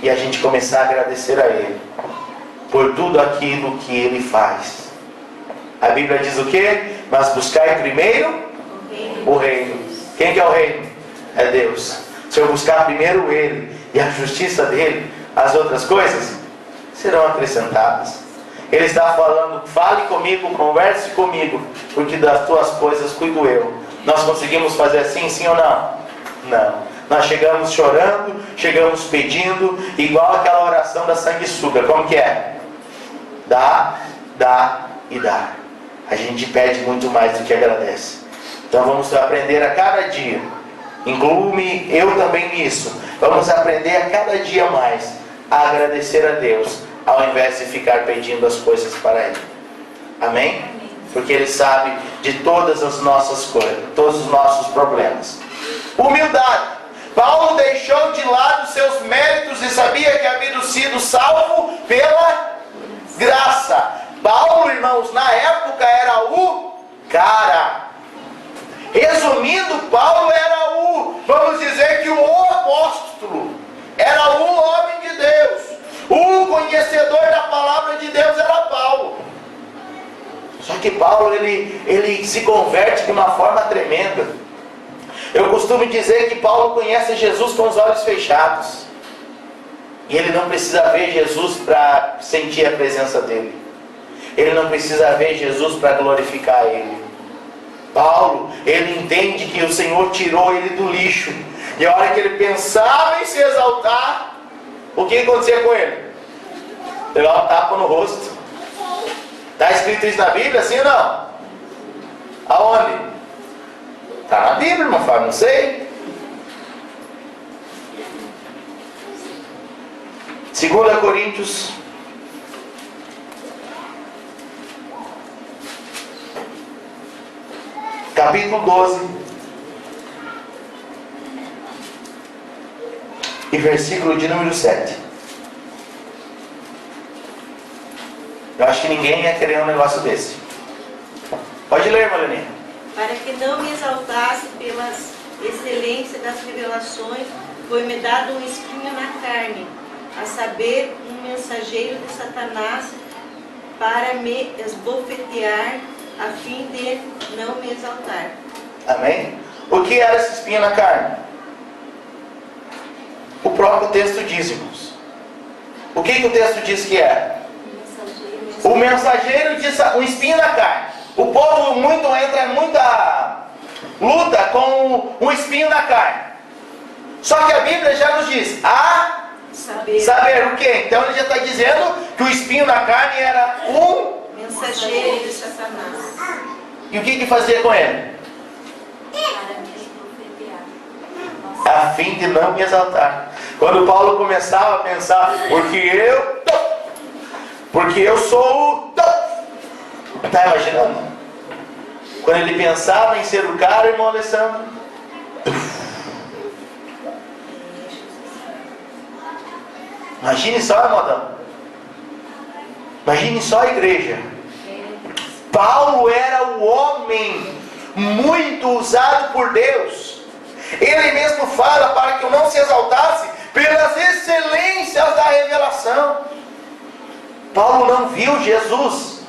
e a gente começar a agradecer a Ele por tudo aquilo que Ele faz. A Bíblia diz o quê? Mas buscai primeiro o reino. Quem que é o reino? É Deus. Se eu buscar primeiro Ele e a justiça dEle, as outras coisas serão acrescentadas. Ele está falando, fale comigo, converse comigo, porque das tuas coisas cuido eu. Nós conseguimos fazer assim, sim ou não? Não. Nós chegamos chorando, chegamos pedindo, igual aquela oração da sanguessuga. Como que é? Dá, dá e dá. A gente pede muito mais do que agradece. Então vamos aprender a cada dia. Inclui-me eu também nisso. Vamos aprender a cada dia mais a agradecer a Deus, ao invés de ficar pedindo as coisas para Ele. Amém? Porque Ele sabe de todas as nossas coisas, todos os nossos problemas. Humildade. Paulo deixou de lado seus méritos e sabia que havia sido salvo pela graça. Paulo, irmãos, na época era o cara. Resumindo, Paulo era vamos dizer que o apóstolo, era o homem de Deus, o conhecedor da palavra de Deus era Paulo. Só que Paulo, ele se converte de uma forma tremenda. Eu costumo dizer que Paulo conhece Jesus com os olhos fechados. E ele não precisa ver Jesus para sentir a presença dele. Ele não precisa ver Jesus para glorificar Ele. Paulo, ele entende que o Senhor tirou ele do lixo. E a hora que ele pensava em se exaltar, o que acontecia com ele? Ele dava um tapa no rosto. Está escrito isso na Bíblia, sim ou não? Aonde? Está na Bíblia, irmão Fábio, não sei. 2 Coríntios capítulo 12 e versículo de número 7. Eu acho que ninguém ia querer um negócio desse. Pode ler, Maleninha. Para que não me exaltasse pelas excelências das revelações, foi-me dado um espinho na carne, a saber, um mensageiro de Satanás, para me esbofetear, a fim de não me exaltar. Amém? O que era esse espinho na carne? O próprio texto diz, irmãos. O que o texto diz que é? O mensageiro diz um espinho na carne. O povo entra em muita luta com um espinho na carne. Só que a Bíblia já nos diz saber o que? Então ele já está dizendo que o espinho na carne era um mensageiro de Satanás. E o que fazia com ele? A fim de não me exaltar. Quando Paulo começava a pensar, porque eu sou o... Está imaginando? Quando ele pensava em ser o cara, irmão Alessandro, imagine só, irmão, imagine só a igreja. Paulo era o homem muito usado por Deus. Ele mesmo fala para que eu não se exaltasse pelas excelências da revelação. Paulo não viu Jesus,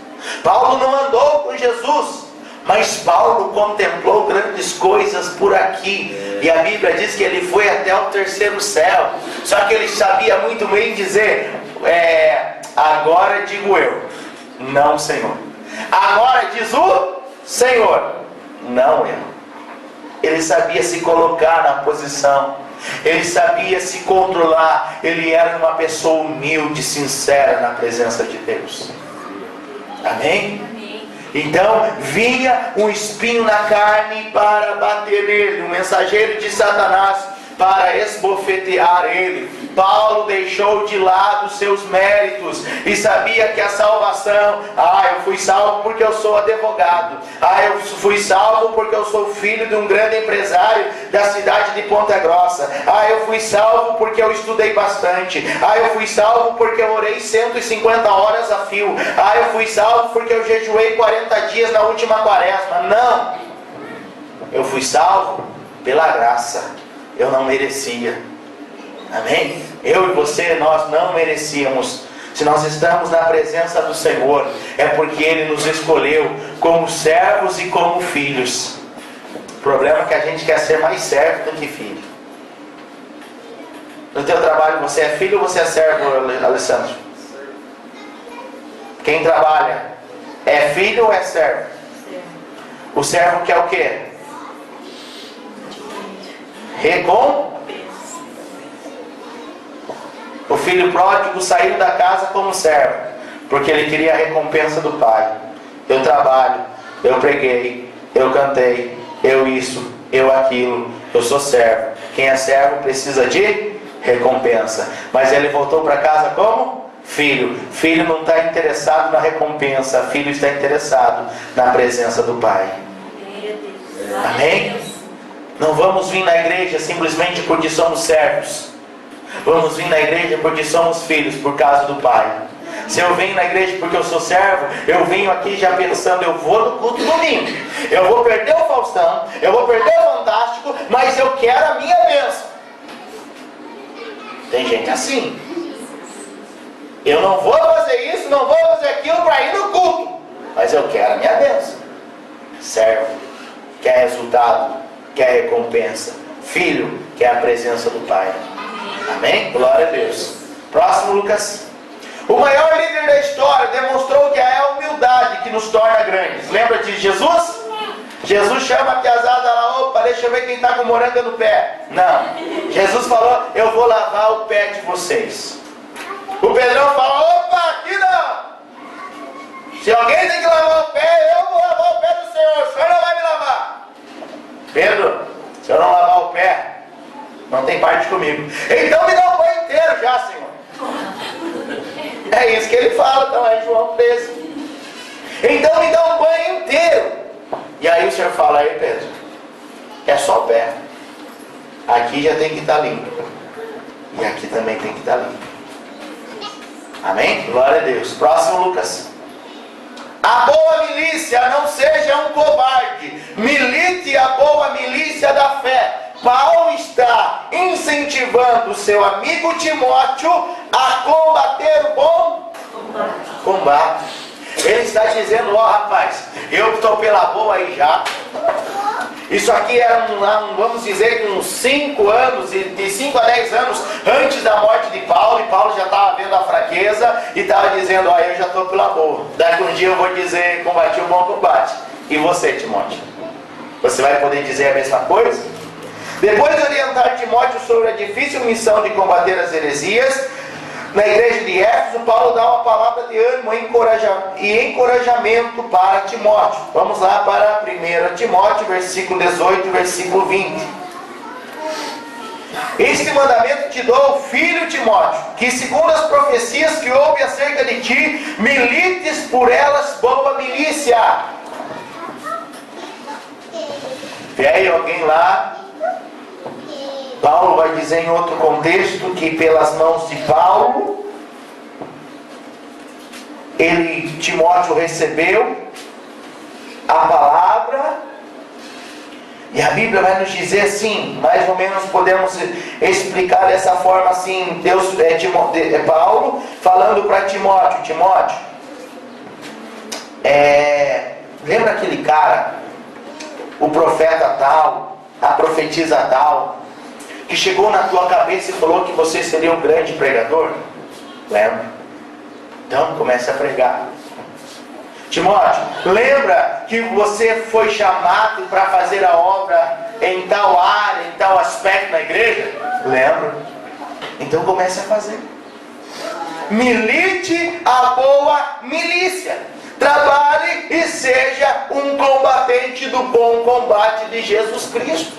Paulo não andou com Jesus, mas Paulo contemplou grandes coisas por aqui. E a Bíblia diz que ele foi até o terceiro céu. Só que ele sabia muito bem dizer, agora digo eu, não Senhor. Agora diz o Senhor, não eu. Ele sabia se colocar na posição, ele sabia se controlar. Ele era uma pessoa humilde, sincera na presença de Deus. Amém? Então vinha um espinho na carne para bater nele, um mensageiro de Satanás para esbofetear ele. Paulo deixou de lado seus méritos e sabia que a salvação, eu fui salvo porque eu sou advogado, eu fui salvo porque eu sou filho de um grande empresário da cidade de Ponta Grossa, eu fui salvo porque eu estudei bastante, eu fui salvo porque eu orei 150 horas a fio, eu fui salvo porque eu jejuei 40 dias na última quaresma. Não, eu fui salvo pela graça, eu não merecia. Amém? Eu e você, nós não merecíamos. Se nós estamos na presença do Senhor, é porque Ele nos escolheu como servos e como filhos. O problema é que a gente quer ser mais servo do que filho. No teu trabalho, você é filho ou você é servo, Alessandro? Quem trabalha é filho ou é servo? O servo quer o quê? O filho pródigo saiu da casa como servo, porque ele queria a recompensa do pai. Eu trabalho, eu preguei, eu cantei, eu isso, eu aquilo, eu sou servo. Quem é servo precisa de recompensa. Mas ele voltou para casa como filho. Filho não está interessado na recompensa, filho está interessado na presença do pai. Amém? Não vamos vir na igreja simplesmente porque somos servos. Vamos vir na igreja porque somos filhos, por causa do Pai. Se eu venho na igreja porque eu sou servo, eu venho aqui já pensando, eu vou no culto domingo, eu vou perder o Faustão, eu vou perder o Fantástico, mas eu quero a minha bênção. Tem gente assim. Eu não vou fazer isso, não vou fazer aquilo para ir no culto, mas eu quero a minha bênção. Servo quer resultado, quer recompensa. Filho quer a presença do Pai. Amém? Glória a Deus. Próximo, Lucas. O maior líder da história demonstrou que é a humildade que nos torna grandes. Lembra de Jesus? Jesus chama a piazada lá, opa, deixa eu ver quem está com moranga no pé. Não. Jesus falou, eu vou lavar o pé de vocês. O Pedrão fala, opa, aqui não. Se alguém tem que lavar o pé, eu vou lavar o pé do Senhor. O Senhor não vai me lavar. Pedro, se eu não lavar o pé, não tem parte comigo. Então me dá um banho inteiro já, Senhor. É isso que ele fala, então é João 13. Então me dá um banho inteiro. E aí o Senhor fala, aí Pedro, é só o pé. Aqui já tem que estar limpo. E aqui também tem que estar limpo. Amém? Glória a Deus. Próximo, Lucas. A boa milícia, não seja um covarde. Milite a boa milícia da fé. Paulo está incentivando o seu amigo Timóteo a combater o bom combate. Ele está dizendo, rapaz, eu estou pela boa aí já. Isso aqui era vamos dizer, uns 5 anos, de 5 a 10 anos antes da morte de Paulo. E Paulo já estava vendo a fraqueza e estava dizendo, eu já estou pela boa. Daqui um dia eu vou dizer, combati o bom combate. E você, Timóteo? Você vai poder dizer a mesma coisa? Depois de orientar Timóteo sobre a difícil missão de combater as heresias, na igreja de Éfeso, Paulo dá uma palavra de ânimo e encorajamento para Timóteo. Vamos lá para 1 Timóteo, versículo 18, versículo 20. Este mandamento te dou, filho Timóteo, que segundo as profecias que houve acerca de ti, milites por elas boa milícia. E aí alguém lá, Paulo vai dizer em outro contexto que pelas mãos de Paulo, Timóteo recebeu a palavra. E a Bíblia vai nos dizer assim, mais ou menos podemos explicar dessa forma assim, Paulo falando para Timóteo, lembra aquele cara, o profeta tal, a profetisa tal, que chegou na tua cabeça e falou que você seria um grande pregador? Lembra? Então comece a pregar. Timóteo, lembra que você foi chamado para fazer a obra em tal área, em tal aspecto na igreja? Lembra? Então comece a fazer. Milite a boa milícia. Trabalhe e seja um combatente do bom combate de Jesus Cristo.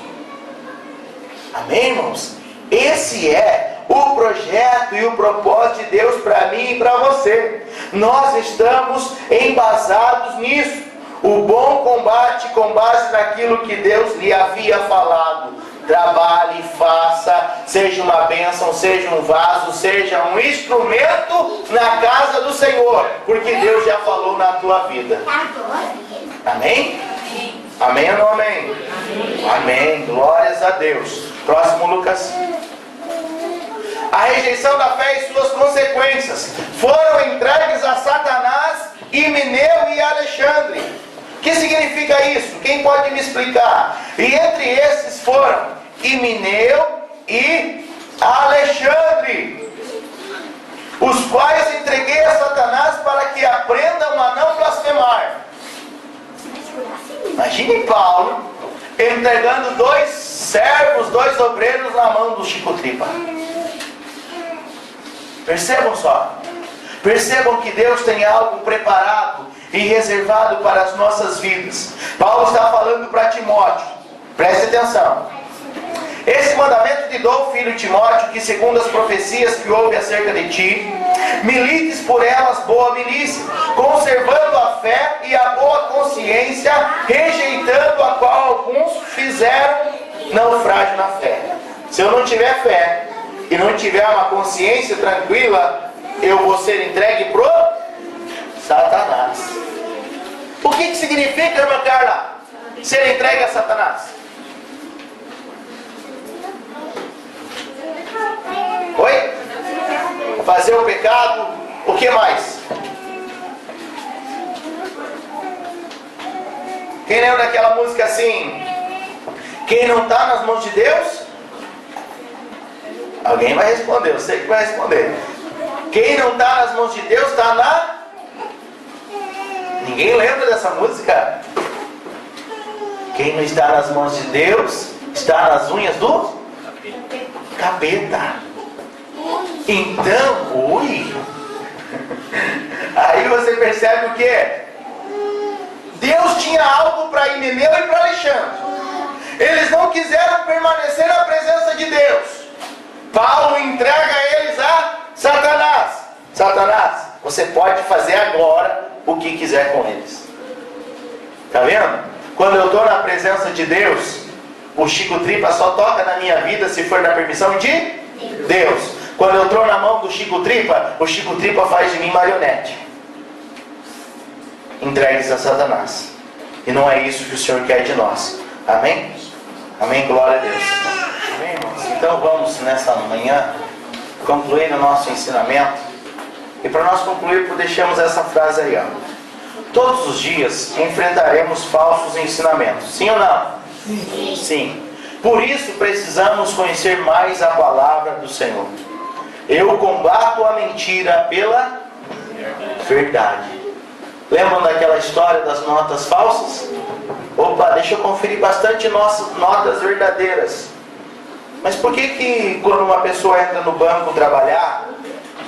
Amém, irmãos? Esse é o projeto e o propósito de Deus para mim e para você. Nós estamos embasados nisso. O bom combate com base naquilo que Deus lhe havia falado. Trabalhe, faça, seja uma bênção, seja um vaso, seja um instrumento na casa do Senhor, porque Deus já falou na tua vida. Amém? Amém ou não amém? Amém. Glórias a Deus. Próximo, Lucas. A rejeição da fé e suas consequências foram entregues a Satanás, Himeneu e Alexandre. O que significa isso? Quem pode me explicar? E entre esses foram Himeneu e Alexandre, os quais entreguei a Satanás para que aprendam a não blasfemar. Imagine Paulo entregando 2 servos, 2 obreiros na mão do Chico Tripa. Percebam só. Percebam que Deus tem algo preparado e reservado para as nossas vidas. Paulo está falando para Timóteo. Preste atenção. Esse mandamento te dou, filho Timóteo, que segundo as profecias que houve acerca de ti, milites por elas boa milícia, conservando a fé e a boa consciência, rejeitando a qual alguns fizeram naufrágio na fé. Se eu não tiver fé e não tiver uma consciência tranquila, eu vou ser entregue pro Satanás. O que significa, irmã Carla, ser entregue a Satanás? Oi? Fazer o pecado. O que mais? Quem lembra daquela música assim? Quem não está nas mãos de Deus? Alguém vai responder, eu sei que vai responder. Quem não está nas mãos de Deus está na... Ninguém lembra dessa música? Quem não está nas mãos de Deus está nas unhas do capeta. Então, aí você percebe o que? Deus tinha algo para Himeneu e para Alexandre. Eles não quiseram permanecer na presença de Deus. Paulo entrega eles a Satanás. Satanás, você pode fazer agora o que quiser com eles. Está vendo? Quando eu estou na presença de Deus, o Chico Tripa só toca na minha vida se for na permissão de Deus. Quando eu estou na mão do Chico Tripa, o Chico Tripa faz de mim marionete. Entregues a Satanás. E não é isso que o Senhor quer de nós. Amém? Amém? Glória a Deus. Amém, irmãos? Então vamos nessa manhã concluir o nosso ensinamento. E para nós concluir, deixamos essa frase aí, ó. Todos os dias enfrentaremos falsos ensinamentos. Sim ou não? Sim. Sim. Por isso precisamos conhecer mais a palavra do Senhor. Eu combato a mentira pela verdade. Lembram daquela história das notas falsas? Opa, deixa eu conferir bastante notas verdadeiras. Mas por que quando uma pessoa entra no banco trabalhar,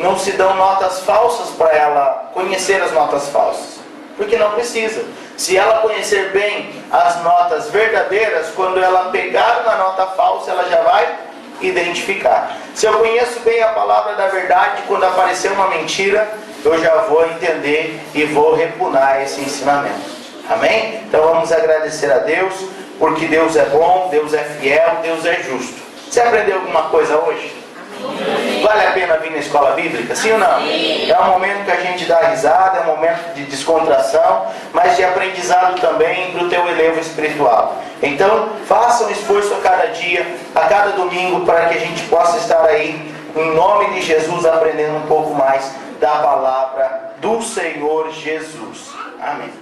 não se dão notas falsas para ela conhecer as notas falsas? Porque não precisa. Se ela conhecer bem as notas verdadeiras, quando ela pegar uma nota falsa, ela já vai identificar. Se eu conheço bem a palavra da verdade, quando aparecer uma mentira, eu já vou entender e vou repunar esse ensinamento. Amém? Então vamos agradecer a Deus porque Deus é bom, Deus é fiel, Deus é justo. Você aprendeu alguma coisa hoje? Vale a pena vir na escola bíblica? Sim ou não? É um momento que a gente dá risada, é um momento de descontração, mas de aprendizado também para o teu elevo espiritual. Então, faça um esforço a cada dia, a cada domingo, para que a gente possa estar aí, em nome de Jesus, aprendendo um pouco mais da palavra do Senhor Jesus. Amém.